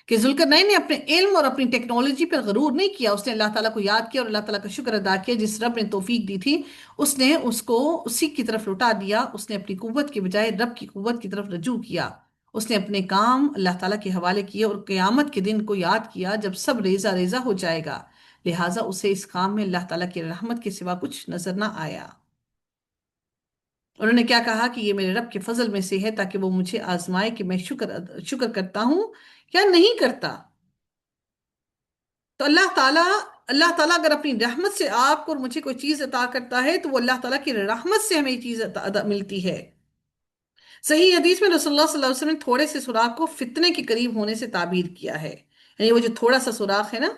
کہ ذوالقرنین نے اپنے علم اور اپنی ٹیکنالوجی پر غرور نہیں کیا. اس نے اللہ تعالیٰ کو یاد کیا اور اللہ تعالیٰ کا شکر ادا کیا. جس رب نے توفیق دی تھی اس نے اس کو اسی کی طرف لوٹا دیا. اس نے اپنی قوت کے بجائے رب کی قوت کی طرف رجوع کیا. اس نے اپنے کام اللہ تعالیٰ کے حوالے کیے اور قیامت کے دن کو یاد کیا جب سب ریزہ ریزہ ہو جائے گا. لہٰذا اسے اس کام میں اللہ تعالیٰ کی رحمت کے سوا کچھ نظر نہ آیا. انہوں نے کیا کہا کہ یہ میرے رب کے فضل میں سے ہے تاکہ وہ مجھے آزمائے کہ میں شکر کرتا ہوں یا نہیں کرتا. تو اللہ تعالیٰ اگر اپنی رحمت سے آپ کو اور مجھے کوئی چیز عطا کرتا ہے تو وہ اللہ تعالیٰ کی رحمت سے ہمیں یہ چیز ملتی ہے. صحیح حدیث میں رسول اللہ صلی اللہ علیہ وسلم نے تھوڑے سے سوراخ کو فتنے کے قریب ہونے سے تعبیر کیا ہے، یعنی وہ جو تھوڑا سا سوراخ ہے نا،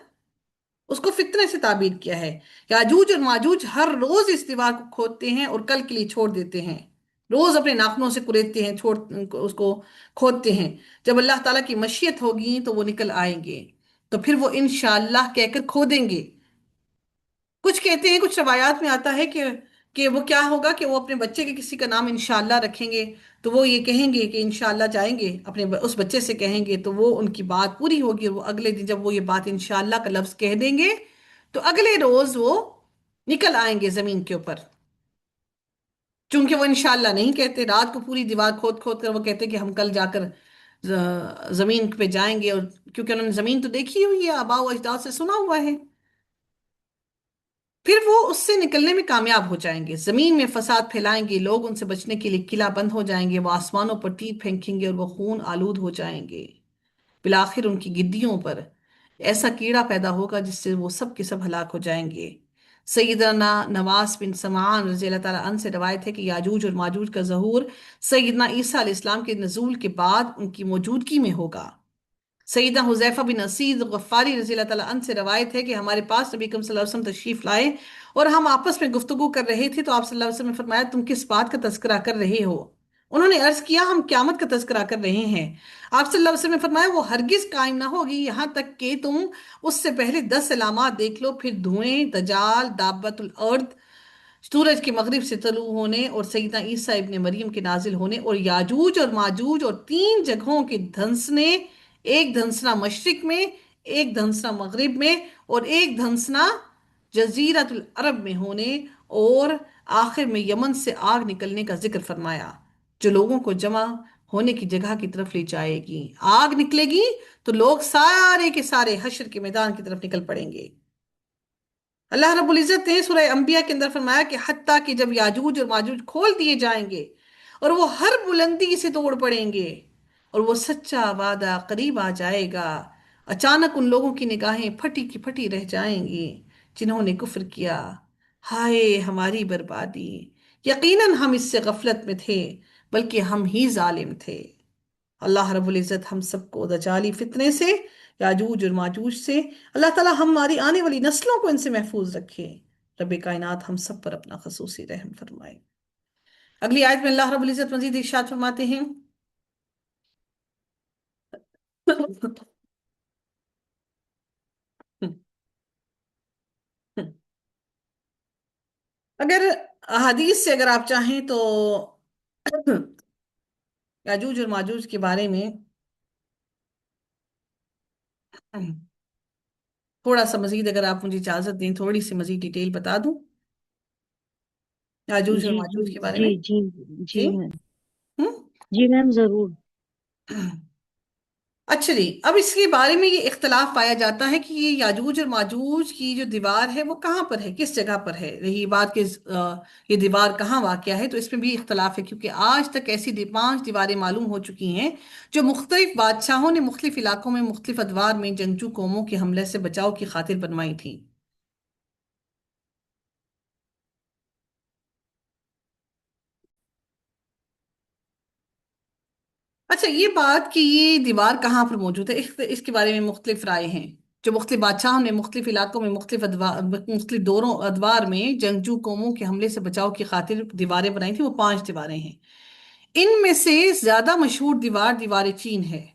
اس کو فتنے سے تعبیر کیا ہے۔ یاجوج اور ماجوج ہر روز اس دیوار کو کھودتے ہیں اور کل کے لیے چھوڑ دیتے ہیں، روز اپنے ناخنوں سے کریدتے ہیں، اس کو کھودتے ہیں۔ جب اللہ تعالیٰ کی مشیت ہوگی تو وہ نکل آئیں گے، تو پھر وہ انشاءاللہ کہہ کر کھودیں گے۔ کچھ کہتے ہیں، کچھ روایات میں آتا ہے کہ وہ کیا ہوگا کہ وہ اپنے بچے کے کسی کا نام انشاءاللہ رکھیں گے، تو وہ یہ کہیں گے کہ انشاءاللہ جائیں گے، اپنے اس بچے سے کہیں گے، تو وہ ان کی بات پوری ہوگی، اور وہ اگلے دن جب وہ یہ بات انشاءاللہ کا لفظ کہہ دیں گے تو اگلے روز وہ نکل آئیں گے زمین کے اوپر۔ چونکہ وہ انشاءاللہ نہیں کہتے، رات کو پوری دیوار کھود کھود کر وہ کہتے کہ ہم کل جا کر زمین پہ جائیں گے، اور کیونکہ انہوں نے زمین تو دیکھی ہوئی ہے، آباء و اجداد سے سنا ہوا ہے، پھر وہ اس سے نکلنے میں کامیاب ہو جائیں گے، زمین میں فساد پھیلائیں گے، لوگ ان سے بچنے کے لیے قلعہ بند ہو جائیں گے، وہ آسمانوں پر تیر پھینکیں گے اور وہ خون آلود ہو جائیں گے، بالآخر ان کی گدیوں پر ایسا کیڑا پیدا ہوگا جس سے وہ سب کے سب ہلاک ہو جائیں گے۔ سیدنا نواس بن سمعان رضی اللہ تعالیٰ عنہ سے روایت ہے کہ یاجوج اور ماجوج کا ظہور سیدنا عیسیٰ علیہ السلام کے نزول کے بعد ان کی موجودگی میں ہوگا۔ سیدہ حذیفہ بن اسید غفاری رضی اللہ تعالیٰ عنہ سے روایت ہے کہ ہمارے پاس نبی اکرم صلی اللہ علیہ وسلم تشریف لائے اور ہم آپس میں گفتگو کر رہے تھے، تو آپ صلی اللہ علیہ وسلم نے فرمایا تم کس بات کا تذکرہ کر رہے ہو؟ انہوں نے عرض کیا ہم قیامت کا تذکرہ کر رہے ہیں۔ آپ صلی اللہ علیہ وسلم نے فرمایا وہ ہرگز قائم نہ ہوگی یہاں تک کہ تم اس سے پہلے 10 علامات دیکھ لو، پھر دھوئیں، دجال، دابت الارض، سورج کے مغرب سے طلوع ہونے، اور سیدنا عیسیٰ ابن مریم کے نازل ہونے، اور یاجوج اور ماجوج، اور 3 جگہوں کے دھنسنے، ایک دھنسنا مشرق میں، ایک دھنسنا مغرب میں، اور ایک دھنسنا جزیرت العرب میں ہونے، اور آخر میں یمن سے آگ نکلنے کا ذکر فرمایا جو لوگوں کو جمع ہونے کی جگہ کی طرف لے جائے گی۔ آگ نکلے گی تو لوگ سارے کے سارے حشر کے میدان کی طرف نکل پڑیں گے۔ اللہ رب العزت نے سورہ انبیاء کے اندر فرمایا کہ حتیٰ کہ جب یاجوج اور ماجوج کھول دیے جائیں گے اور وہ ہر بلندی سے توڑ پڑیں گے اور وہ سچا وعدہ قریب آ جائے گا، اچانک ان لوگوں کی نگاہیں پھٹی کی پھٹی رہ جائیں گی جنہوں نے کفر کیا۔ ہائے ہماری بربادی، یقیناً ہم اس سے غفلت میں تھے، بلکہ ہم ہی ظالم تھے۔ اللہ رب العزت ہم سب کو دجالی فتنے سے، یاجوج اور ماجوج سے، اللہ تعالی ہماری آنے والی نسلوں کو ان سے محفوظ رکھے۔ رب کائنات ہم سب پر اپنا خصوصی رحم فرمائے۔ اگلی آیت میں اللہ رب العزت مزید ارشاد فرماتے ہیں اگر احادیث سے اگر آپ چاہیں تو یاجوج اور ماجوج کے بارے میں تھوڑا سا مزید، اگر آپ مجھے اجازت دیں تھوڑی سی مزید ڈیٹیل بتا دوں یاجوج اور جی جی ماجوج کے بارے جی میں۔ جی جی جی میم، ہم؟ جی میم ضرور۔ اچھا جی، اب اس کے بارے میں یہ اختلاف پایا جاتا ہے کہ یہ یاجوج اور ماجوج کی جو دیوار ہے وہ کہاں پر ہے، کس جگہ پر ہے، رہی بات کہ یہ دیوار کہاں واقع ہے، تو اس میں بھی اختلاف ہے، کیونکہ آج تک ایسی 5 دیواریں معلوم ہو چکی ہیں جو مختلف بادشاہوں نے مختلف علاقوں میں مختلف ادوار میں جنگجو قوموں کے حملے سے بچاؤ کی خاطر بنوائی تھیں۔ اچھا، یہ بات کہ یہ دیوار کہاں پر موجود ہے، اس کے بارے میں مختلف رائے ہیں۔ جو مختلف بادشاہوں نے مختلف علاقوں میں مختلف دوروں ادوار میں جنگجو قوموں کے حملے سے بچاؤ کی خاطر دیواریں بنائی تھیں، وہ 5 دیواریں ہیں۔ ان میں سے زیادہ مشہور دیوار دیوار چین ہے۔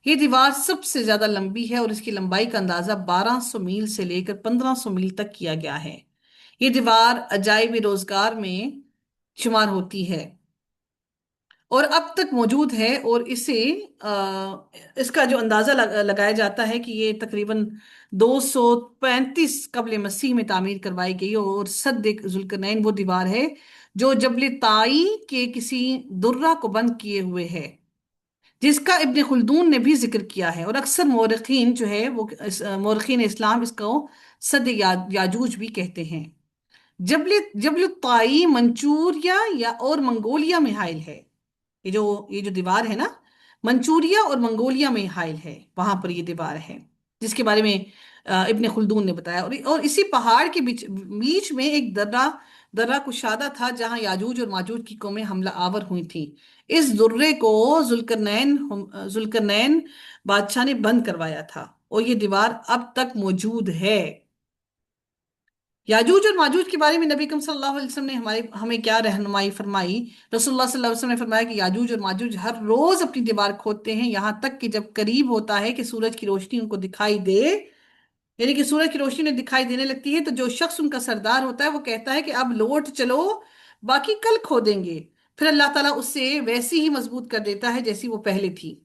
یہ دیوار سب سے زیادہ لمبی ہے اور اس کی لمبائی کا اندازہ 1200 میل سے لے کر 1500 میل تک کیا گیا ہے۔ یہ دیوار عجائب روزگار میں شمار ہوتی ہے اور اب تک موجود ہے، اور اس کا جو اندازہ لگایا جاتا ہے کہ یہ تقریباً 235 قبل مسیح میں تعمیر کروائی گئی، اور سد ذوالقرنین وہ دیوار ہے جو جبل طائی کے کسی درہ کو بند کیے ہوئے ہے، جس کا ابن خلدون نے بھی ذکر کیا ہے، اور اکثر مورخین جو ہے وہ مورخین اسلام اس کو سد یاجوج بھی کہتے ہیں۔ جبل طائی منچوریا یا اور منگولیا میں حائل ہے۔ یہ جو دیوار ہے نا، منچوریا اور منگولیا میں حائل ہے، وہاں پر یہ دیوار ہے جس کے بارے میں ابن خلدون نے بتایا، اور اسی پہاڑ کے بیچ بیچ میں ایک درہ درہ کشادہ تھا جہاں یاجوج اور ماجوج کی قومیں حملہ آور ہوئی تھیں۔ اس درے کو ذوالقرنین بادشاہ نے بند کروایا تھا اور یہ دیوار اب تک موجود ہے۔ یاجوج اور ماجوج کے بارے میں نبی اکرم صلی اللہ علیہ وسلم نے ہمیں کیا رہنمائی فرمائی؟ رسول اللہ صلی اللہ علیہ وسلم نے فرمایا کہ یاجوج اور ماجوج ہر روز اپنی دیوار کھودتے ہیں، یہاں تک کہ جب قریب ہوتا ہے کہ سورج کی روشنی ان کو دکھائی دے، یعنی کہ سورج کی روشنی انہیں دکھائی دینے لگتی ہے، تو جو شخص ان کا سردار ہوتا ہے وہ کہتا ہے کہ اب لوٹ چلو، باقی کل کھودیں گے۔ پھر اللہ تعالیٰ اس سے ویسی ہی مضبوط کر دیتا ہے جیسی وہ پہلے تھی،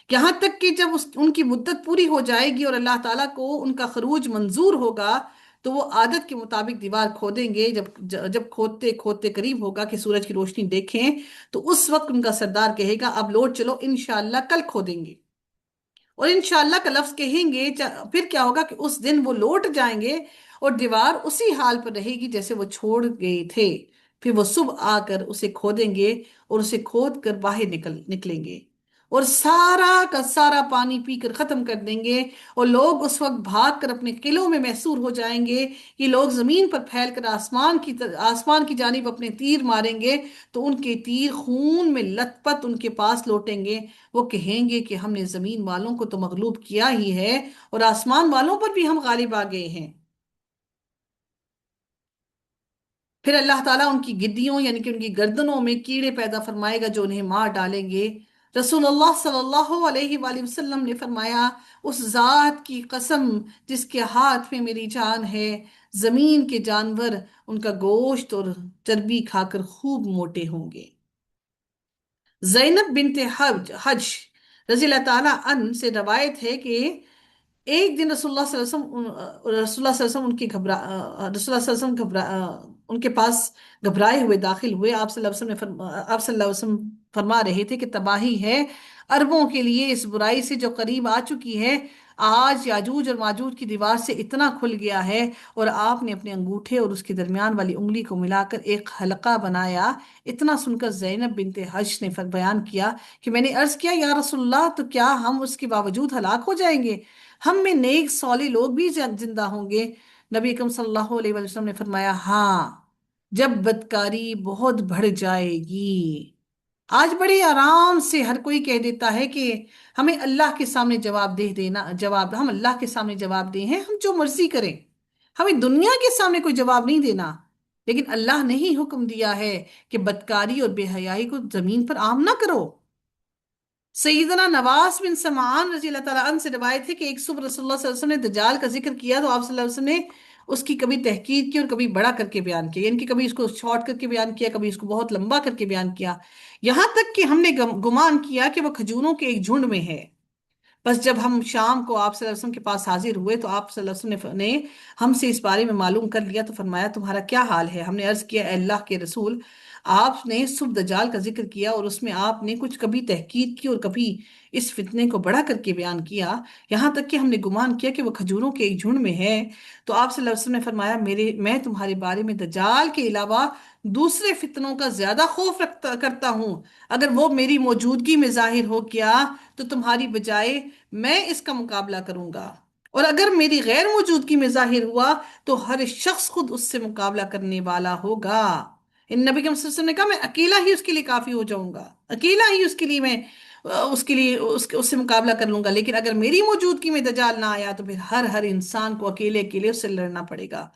یہاں تک کہ جب ان کی مدت پوری ہو جائے گی اور اللہ تعالیٰ کو ان کا خروج منظور ہوگا تو وہ عادت کے مطابق دیوار کھودیں گے۔ جب کھودتے کھودتے قریب ہوگا کہ سورج کی روشنی دیکھیں تو اس وقت ان کا سردار کہے گا اب لوٹ چلو، انشاءاللہ کل کھودیں گے، اور انشاءاللہ کا لفظ کہیں گے، پھر کیا ہوگا کہ اس دن وہ لوٹ جائیں گے اور دیوار اسی حال پر رہے گی جیسے وہ چھوڑ گئے تھے۔ پھر وہ صبح آ کر اسے کھودیں گے اور اسے کھود کر باہر نکلیں گے اور سارا کا سارا پانی پی کر ختم کر دیں گے، اور لوگ اس وقت بھاگ کر اپنے قلعوں میں محصور ہو جائیں گے۔ یہ لوگ زمین پر پھیل کر آسمان کی جانب اپنے تیر ماریں گے تو ان کے تیر خون میں لت پت ان کے پاس لوٹیں گے۔ وہ کہیں گے کہ ہم نے زمین والوں کو تو مغلوب کیا ہی ہے اور آسمان والوں پر بھی ہم غالب آ گئے ہیں۔ پھر اللہ تعالیٰ ان کی گدیوں یعنی کہ ان کی گردنوں میں کیڑے پیدا فرمائے گا جو انہیں مار ڈالیں گے۔ رسول اللہ صلی اللہ علیہ وآلہ وسلم نے فرمایا، اس ذات کی قسم جس کے ہاتھ میں میری جان ہے، زمین کے جانور ان کا گوشت اور چربی کھا کر خوب موٹے ہوں گے۔ زینب بنت حج رضی اللہ تعالیٰ عنہ سے روایت ہے کہ ایک دن رسول اللہ صلی اللہ علیہ وسلم رسول اللہ صلی اللہ علیہ وسلم ان کے پاس گھبرائے ہوئے داخل ہوئے۔ آپ صلی اللہ علیہ وسلم آپ صلی اللہ علیہ وسلم فرما رہے تھے کہ تباہی ہے عربوں کے لیے اس برائی سے جو قریب آ چکی ہے، آج یاجوج اور ماجوج کی دیوار سے اتنا کھل گیا ہے، اور آپ نے اپنے انگوٹھے اور اس کے درمیان والی انگلی کو ملا کر ایک حلقہ بنایا۔ اتنا سن کر زینب بنت حج نے بیان کیا کہ میں نے عرض کیا یا رسول اللہ، تو کیا ہم اس کے باوجود ہلاک ہو جائیں گے؟ ہم میں نیک صالح لوگ بھی زندہ ہوں گے؟ نبی اکرم صلی اللہ علیہ وسلم نے فرمایا، ہاں، جب بدکاری بہت بڑھ جائے گی۔ آج بڑے آرام سے ہر کوئی کہہ دیتا ہے کہ ہمیں اللہ کے سامنے ہم اللہ کے سامنے جواب دیں ہیں، ہم جو مرضی کریں، ہمیں دنیا کے سامنے کوئی جواب نہیں دینا۔ لیکن اللہ نے ہی حکم دیا ہے کہ بدکاری اور بے حیائی کو زمین پر عام نہ کرو۔ سیدنا نواس بن سمعان رضی اللہ تعالیٰ عنہ سے روایت ہے کہ ایک صبح رسول اللہ صلی اللہ علیہ وسلم نے دجال کا ذکر کیا تو آپ صلی اللہ علیہ وسلم نے اس کی کبھی تحقیر کی اور کبھی بڑا کر کے بیان کیا، یعنی کہ کبھی اس کو شارٹ کر کے بیان کیا، کبھی اس کو بہت لمبا کر کے بیان کیا، یہاں تک کہ ہم نے گمان کیا کہ وہ کھجوروں کے ایک جھنڈ میں ہے۔ بس جب ہم شام کو آپ صلی اللہ علیہ وسلم کے پاس حاضر ہوئے تو آپ صلی اللہ علیہ وسلم نے ہم سے اس بارے میں معلوم کر لیا، تو فرمایا تمہارا کیا حال ہے؟ ہم نے عرض کیا، اے اللہ کے رسول، آپ نے صبح دجال کا ذکر کیا اور اس میں آپ نے کچھ کبھی تحقیق کی اور کبھی اس فتنے کو بڑا کر کے بیان کیا، یہاں تک کہ ہم نے گمان کیا کہ وہ کھجوروں کے ایک جھنڈ میں ہے۔ تو آپ صلی اللہ علیہ وسلم نے فرمایا، میں تمہارے بارے میں دجال کے علاوہ دوسرے فتنوں کا زیادہ خوف کرتا ہوں، اگر وہ میری موجودگی میں ظاہر ہو گیا تو تمہاری بجائے میں اس کا مقابلہ کروں گا، اور اگر میری غیر موجودگی میں ظاہر ہوا تو ہر شخص خود اس سے مقابلہ کرنے والا ہوگا۔ ان نبی کے وسلم نے کہا میں اکیلا ہی اس کے لیے کافی ہو جاؤں گا، اکیلا ہی اس کے لیے میں اس سے مقابلہ کر لوں گا، لیکن اگر میری موجودگی میں دجال نہ آیا تو پھر ہر انسان کو اکیلے اکیلے اس سے لڑنا پڑے گا،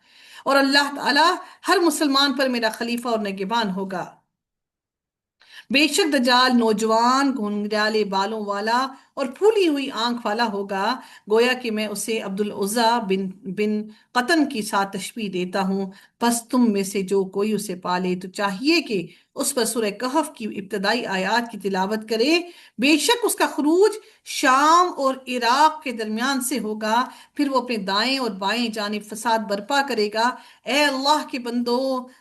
اور اللہ تعالیٰ ہر مسلمان پر میرا خلیفہ اور نگہبان ہوگا۔ بے شک دجال نوجوان گھنگریالے بالوں والا اور پھولی ہوئی آنکھ والا ہوگا، گویا کہ میں اسے عبدالعزیٰ بن قطن کی ساتھ تشبیہ دیتا ہوں۔ پس تم میں سے جو کوئی اسے پالے تو چاہیے کہ اس پر سورہ کہف کی ابتدائی آیات کی تلاوت کرے۔ بے شک اس کا خروج شام اور عراق کے درمیان سے ہوگا، پھر وہ اپنے دائیں اور بائیں جانب فساد برپا کرے گا۔ اے اللہ کے بندو،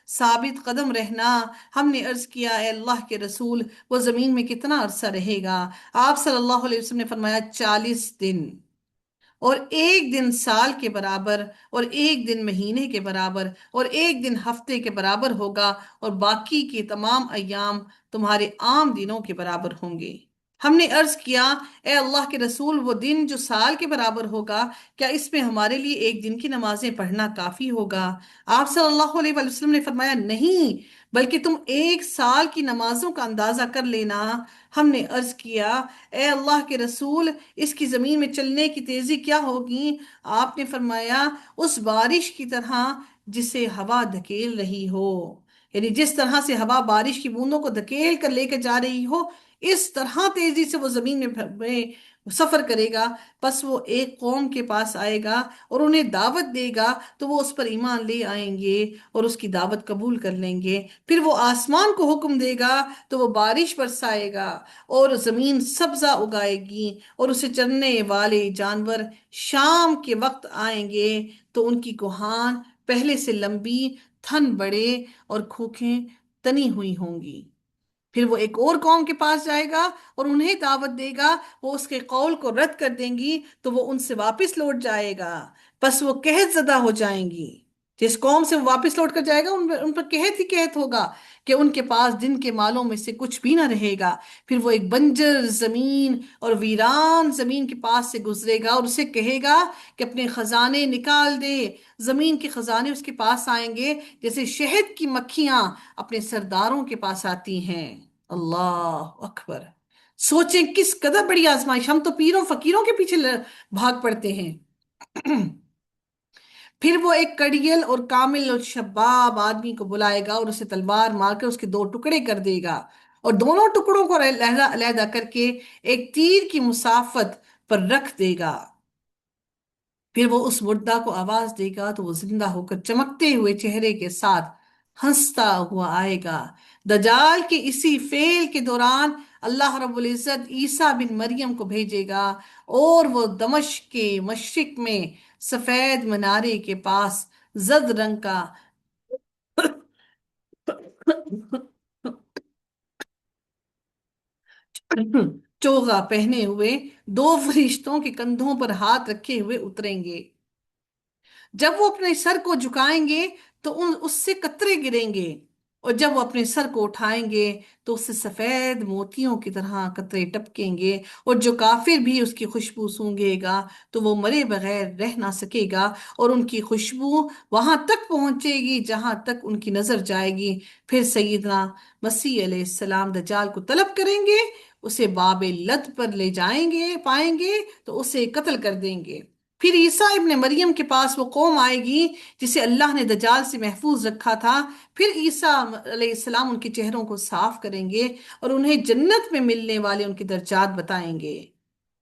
ثابت قدم رہنا۔ ہم نے عرض کیا، اے اللہ کے رسول، وہ زمین میں کتنا عرصہ رہے گا؟ آپ صلی اللہ علیہ وسلم نے فرمایا 40 دن، اور ایک دن سال کے برابر، اور ایک دن مہینے کے برابر، اور ایک دن ہفتے کے برابر ہوگا، اور باقی کے تمام ایام تمہارے عام دنوں کے برابر ہوں گے۔ ہم نے عرض کیا اے اللہ کے رسول، وہ دن جو سال کے برابر ہوگا، کیا اس میں ہمارے لیے ایک دن کی نمازیں پڑھنا کافی ہوگا؟ آپ صلی اللہ علیہ وآلہ وسلم نے فرمایا نہیں، بلکہ تم ایک سال کی نمازوں کا اندازہ کر لینا۔ ہم نے عرض کیا اے اللہ کے رسول، اس کی زمین میں چلنے کی تیزی کیا ہوگی؟ آپ نے فرمایا اس بارش کی طرح جسے ہوا دھکیل رہی ہو، یعنی جس طرح سے ہوا بارش کی بوندوں کو دھکیل کر لے کے جا رہی ہو، اس طرح تیزی سے وہ زمین میں سفر کرے گا۔ پس وہ ایک قوم کے پاس آئے گا اور انہیں دعوت دے گا تو وہ اس پر ایمان لے آئیں گے اور اس کی دعوت قبول کر لیں گے۔ پھر وہ آسمان کو حکم دے گا تو وہ بارش برسائے گا اور زمین سبزہ اگائے گی، اور اسے چرنے والے جانور شام کے وقت آئیں گے تو ان کی کوہان پہلے سے لمبی، تھن بڑے اور کھوکھیں تنی ہوئی ہوں گی۔ پھر وہ ایک اور قوم کے پاس جائے گا اور انہیں دعوت دے گا، وہ اس کے قول کو رد کر دیں گی تو وہ ان سے واپس لوٹ جائے گا، پس وہ قحط زدہ ہو جائیں گی۔ جس قوم سے وہ واپس لوٹ کر جائے گا ان پر قحط ہی قحط ہوگا کہ ان کے پاس دن کے مالوں میں سے کچھ بھی نہ رہے گا۔ پھر وہ ایک بنجر زمین اور ویران زمین کے پاس سے گزرے گا اور اسے کہے گا کہ اپنے خزانے نکال دے۔ زمین کے خزانے اس کے پاس آئیں گے جیسے شہد کی مکھیاں اپنے سرداروں کے پاس آتی ہیں۔ اللہ اکبر! سوچیں کس قدر بڑی آزمائش! ہم تو پیروں فقیروں کے پیچھے بھاگ پڑتے ہیں۔ پھر وہ ایک کڑیل اور کامل اور شباب آدمی کو بلائے گا اور اسے تلوار مار کر اس کے دو ٹکڑے کر دے گا، اور دونوں ٹکڑوں کو علیحدہ علیحدہ کر کے ایک تیر کی مسافت پر رکھ دے گا۔ پھر وہ اس مردہ کو آواز دے گا تو وہ زندہ ہو کر چمکتے ہوئے چہرے کے ساتھ ہنستا ہوا آئے گا۔ دجال کے اسی فعل کے دوران اللہ رب العزت عیسیٰ بن مریم کو بھیجے گا، اور وہ دمشق کے مشرق میں سفید منارے کے پاس زرد رنگ کا چوغا پہنے ہوئے دو فرشتوں کے کندھوں پر ہاتھ رکھے ہوئے اتریں گے۔ جب وہ اپنے سر کو جھکائیں گے تو اس سے قطرے گریں گے، اور جب وہ اپنے سر کو اٹھائیں گے تو اس سے سفید موتیوں کی طرح قطرے ٹپکیں گے، اور جو کافر بھی اس کی خوشبو سونگھے گا تو وہ مرے بغیر رہ نہ سکے گا، اور ان کی خوشبو وہاں تک پہنچے گی جہاں تک ان کی نظر جائے گی۔ پھر سیدنا مسیح علیہ السلام دجال کو طلب کریں گے، اسے باب لد پر لے جائیں گے، پائیں گے تو اسے قتل کر دیں گے۔ پھر عیسیٰ ابن مریم کے پاس وہ قوم آئے گی جسے اللہ نے دجال سے محفوظ رکھا تھا۔ پھر عیسیٰ علیہ السلام ان کے چہروں کو صاف کریں گے اور انہیں جنت میں ملنے والے ان کے درجات بتائیں گے۔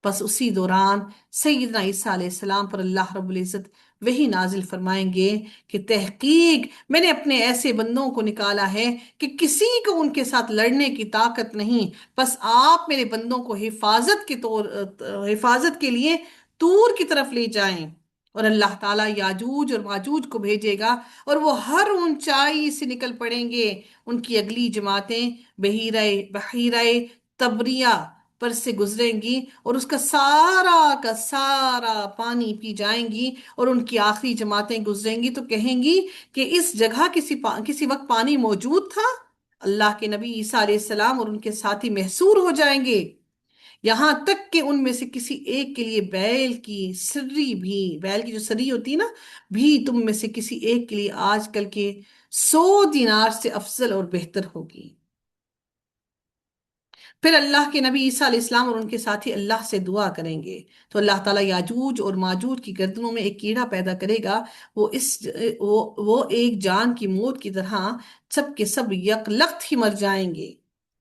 بس اسی دوران سیدنا عیسیٰ علیہ السلام پر اللہ رب العزت وہی نازل فرمائیں گے کہ تحقیق میں نے اپنے ایسے بندوں کو نکالا ہے کہ کسی کو ان کے ساتھ لڑنے کی طاقت نہیں، بس آپ میرے بندوں کو حفاظت کے لیے طور کی طرف لے جائیں، اور اللہ تعالیٰ یاجوج اور ماجوج کو بھیجے گا اور وہ ہر اونچائی سے نکل پڑیں گے۔ ان کی اگلی جماعتیں بحیرہ تبریہ پر سے گزریں گی اور اس کا سارا پانی پی جائیں گی، اور ان کی آخری جماعتیں گزریں گی تو کہیں گی کہ اس جگہ کسی وقت پانی موجود تھا۔ اللہ کے نبی عیسیٰ علیہ السلام اور ان کے ساتھی محصور ہو جائیں گے، یہاں تک کہ ان میں سے کسی ایک کے لیے بیل کی جو سری ہوتی ہے نا، بھی تم میں سے کسی ایک کے لیے آج کل کے 100 دینار سے افضل اور بہتر ہوگی۔ پھر اللہ کے نبی عیسیٰ علیہ السلام اور ان کے ساتھی اللہ سے دعا کریں گے تو اللہ تعالیٰ یاجوج اور ماجوج کی گردنوں میں ایک کیڑا پیدا کرے گا، وہ ایک جان کی موت کی طرح سب کے سب یکلخت ہی مر جائیں گے،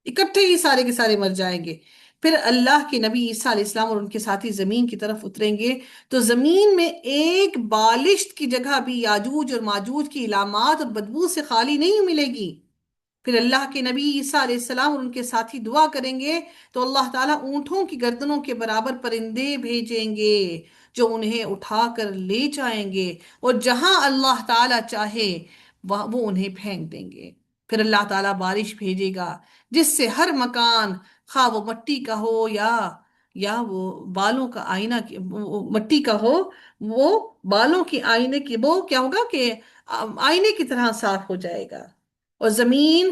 اکٹھے ہی سارے کے سارے مر جائیں گے۔ پھر اللہ کے نبی عیسیٰ علیہ السلام اور ان کے ساتھی زمین کی طرف اتریں گے تو زمین میں ایک بالشت کی جگہ بھی یاجوج اور ماجوج کی علامات اور بدبو سے خالی نہیں ملے گی۔ پھر اللہ کے نبی عیسیٰ علیہ السلام اور ان کے ساتھی دعا کریں گے تو اللہ تعالیٰ اونٹوں کی گردنوں کے برابر پرندے بھیجیں گے جو انہیں اٹھا کر لے جائیں گے، اور جہاں اللہ تعالیٰ چاہے وہ انہیں پھینک دیں گے۔ پھر اللہ تعالیٰ بارش بھیجے گا جس سے ہر مکان، خواہ وہ مٹی کا ہو یا وہ بالوں کا آئینہ مٹی کا ہو، وہ بالوں کی آئینے کی وہ کیا ہوگا کہ آئینے کی طرح صاف ہو جائے گا، اور زمین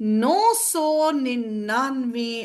999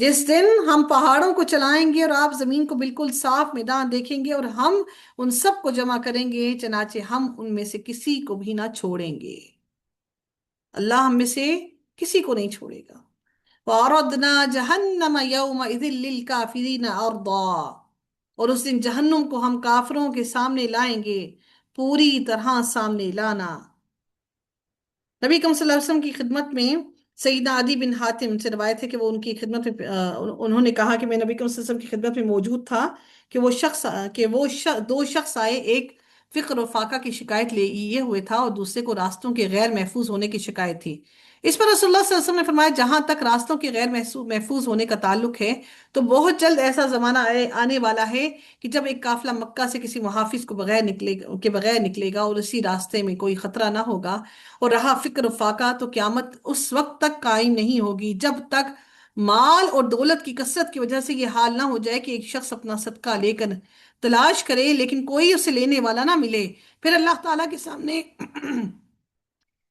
جس دن ہم پہاڑوں کو چلائیں گے اور آپ زمین کو بالکل صاف میدان دیکھیں گے، اور ہم ان سب کو جمع کریں گے، چنانچہ ہم ان میں سے کسی کو بھی نہ چھوڑیں گے۔ اللہ ہم میں سے کسی کو نہیں چھوڑے گا۔ وَعَرَضْنَا جَهَنَّمَ يَوْمَئِذٍ لِّلْكَافِرِينَ عَرْضًا، اور اس دن جہنم کو ہم کافروں کے سامنے لائیں گے، پوری طرح سامنے لانا۔ نبی کریم صلی اللہ علیہ وسلم کی خدمت میں سیدنا عدی بن حاتم سے روایت ہے کہ وہ ان کی خدمت میں انہوں نے کہا کہ میں نبی کریم صلی اللہ علیہ وسلم کی خدمت میں موجود تھا کہ دو شخص آئے، ایک فقر و فاقہ کی شکایت لیے ہوئے تھا اور دوسرے کو راستوں کے غیر محفوظ ہونے کی شکایت تھی۔ اس پر رسول اللہ صلی اللہ علیہ وسلم نے فرمایا، جہاں تک راستوں کے غیر محفوظ ہونے کا تعلق ہے تو بہت جلد ایسا زمانہ آنے والا ہے کہ جب ایک قافلہ مکہ سے کسی محافظ کے بغیر نکلے گا اور اسی راستے میں کوئی خطرہ نہ ہوگا، اور رہا فکر و فاقہ، تو قیامت اس وقت تک قائم نہیں ہوگی جب تک مال اور دولت کی کثرت کی وجہ سے یہ حال نہ ہو جائے کہ ایک شخص اپنا صدقہ لے کر تلاش کرے لیکن کوئی اسے لینے والا نہ ملے۔ پھر اللہ تعالیٰ کے سامنے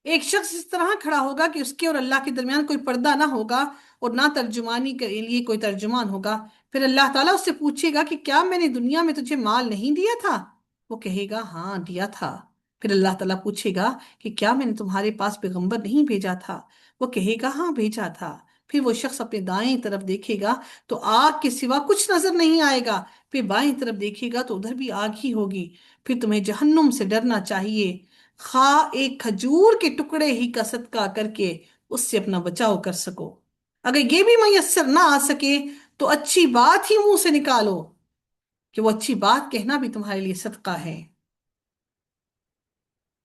ایک شخص اس طرح کھڑا ہوگا کہ اس کے اور اللہ کے درمیان کوئی پردہ نہ ہوگا اور نہ ترجمانی کے لیے کوئی ترجمان ہوگا۔ پھر اللہ تعالیٰ اس سے پوچھے گا کہ کیا میں نے دنیا میں تجھے مال نہیں دیا تھا؟ وہ کہے گا ہاں دیا تھا۔ پھر اللہ تعالیٰ پوچھے گا کہ کیا میں نے تمہارے پاس پیغمبر نہیں بھیجا تھا؟ وہ کہے گا ہاں بھیجا تھا۔ پھر وہ شخص اپنے دائیں طرف دیکھے گا تو آگ کے سوا کچھ نظر نہیں آئے گا، پھر بائیں طرف دیکھے گا تو ادھر بھی آگ ہی ہوگی۔ پھر تمہیں جہنم سے ڈرنا چاہیے، خواہ ایک کھجور کے ٹکڑے ہی کا صدقہ کر کے اس سے اپنا بچاؤ کر سکو۔ اگر یہ بھی میسر نہ آ سکے تو اچھی بات ہی منہ سے نکالو، کہ وہ اچھی بات کہنا بھی تمہارے لیے صدقہ ہے۔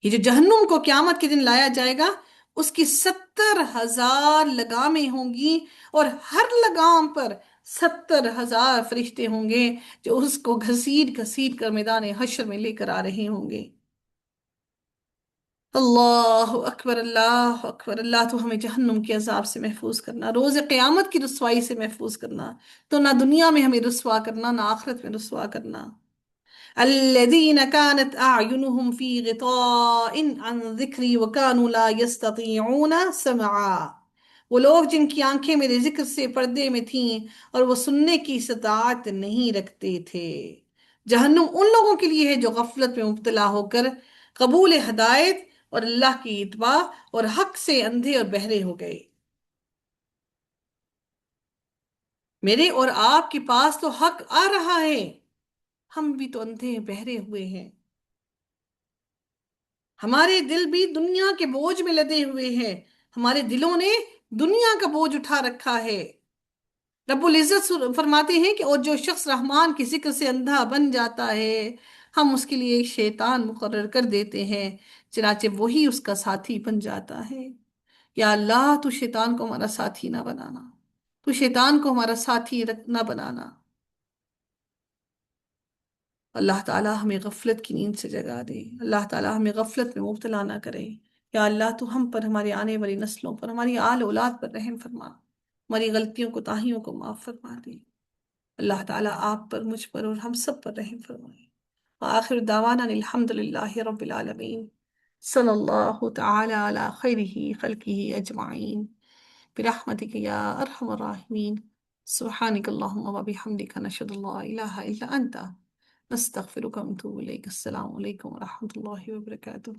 یہ جو جہنم کو قیامت کے دن لایا جائے گا، اس کی 70,000 لگامیں ہوں گی، اور ہر لگام پر 70,000 فرشتے ہوں گے جو اس کو گھسیٹ گھسیٹ کر میدان حشر میں لے کر آ رہے ہوں گے۔ اللہ اکبر، اللہ اکبر، اللہ تو ہمیں جہنم کے عذاب سے محفوظ کرنا، روز قیامت کی رسوائی سے محفوظ کرنا، تو نہ دنیا میں ہمیں رسوا کرنا نہ آخرت میں رسوا کرنا۔ الذين كانت أعينهم في غطاء عن ذكري وكانوا لا يستطيعون سمعا، وہ لوگ جن کی آنکھیں میرے ذکر سے پردے میں تھیں اور وہ سننے کی استطاعت نہیں رکھتے تھے۔ جہنم ان لوگوں کے لیے ہے جو غفلت میں مبتلا ہو کر قبول ہدایت اور اللہ کی اتباع اور حق سے اندھے اور بہرے ہو گئے۔ میرے اور آپ کے پاس تو حق آ رہا ہے، ہم بھی تو اندھے بہرے ہوئے ہیں، ہمارے دل بھی دنیا کے بوجھ میں لدے ہوئے ہیں، ہمارے دلوں نے دنیا کا بوجھ اٹھا رکھا ہے۔ رب العزت فرماتے ہیں کہ اور جو شخص رحمان کی ذکر سے اندھا بن جاتا ہے، ہم اس کے لیے ایک شیطان مقرر کر دیتے ہیں، چنانچہ وہی اس کا ساتھی بن جاتا ہے۔ یا اللہ تو شیطان کو ہمارا ساتھی نہ بنانا، تو شیطان کو ہمارا ساتھی نہ بنانا۔ اللہ تعالیٰ ہمیں غفلت کی نیند سے جگا دے، اللہ تعالیٰ ہمیں غفلت میں مبتلا نہ کرے۔ یا اللہ تو ہم پر، ہماری آنے والی نسلوں پر، ہماری آل اولاد پر رحم فرما، ہماری غلطیوں کو تاہیوں کو معاف فرما دے۔ اللہ تعالیٰ آپ پر، مجھ پر اور ہم سب پر رحم فرمائے۔ وآخر دعوانا الحمد للہ رب العالمین، صلی اللہ تعالی علی خیرہ خلقہ اجمعین، برحمتک یا ارحم الراحمین۔ سبحانک اللہم وبحمدک، نشہد ان لا الہ الا انت، نستغفرک ونتوب الیک۔ السلام علیکم ورحمۃ اللہ وبرکاتہ۔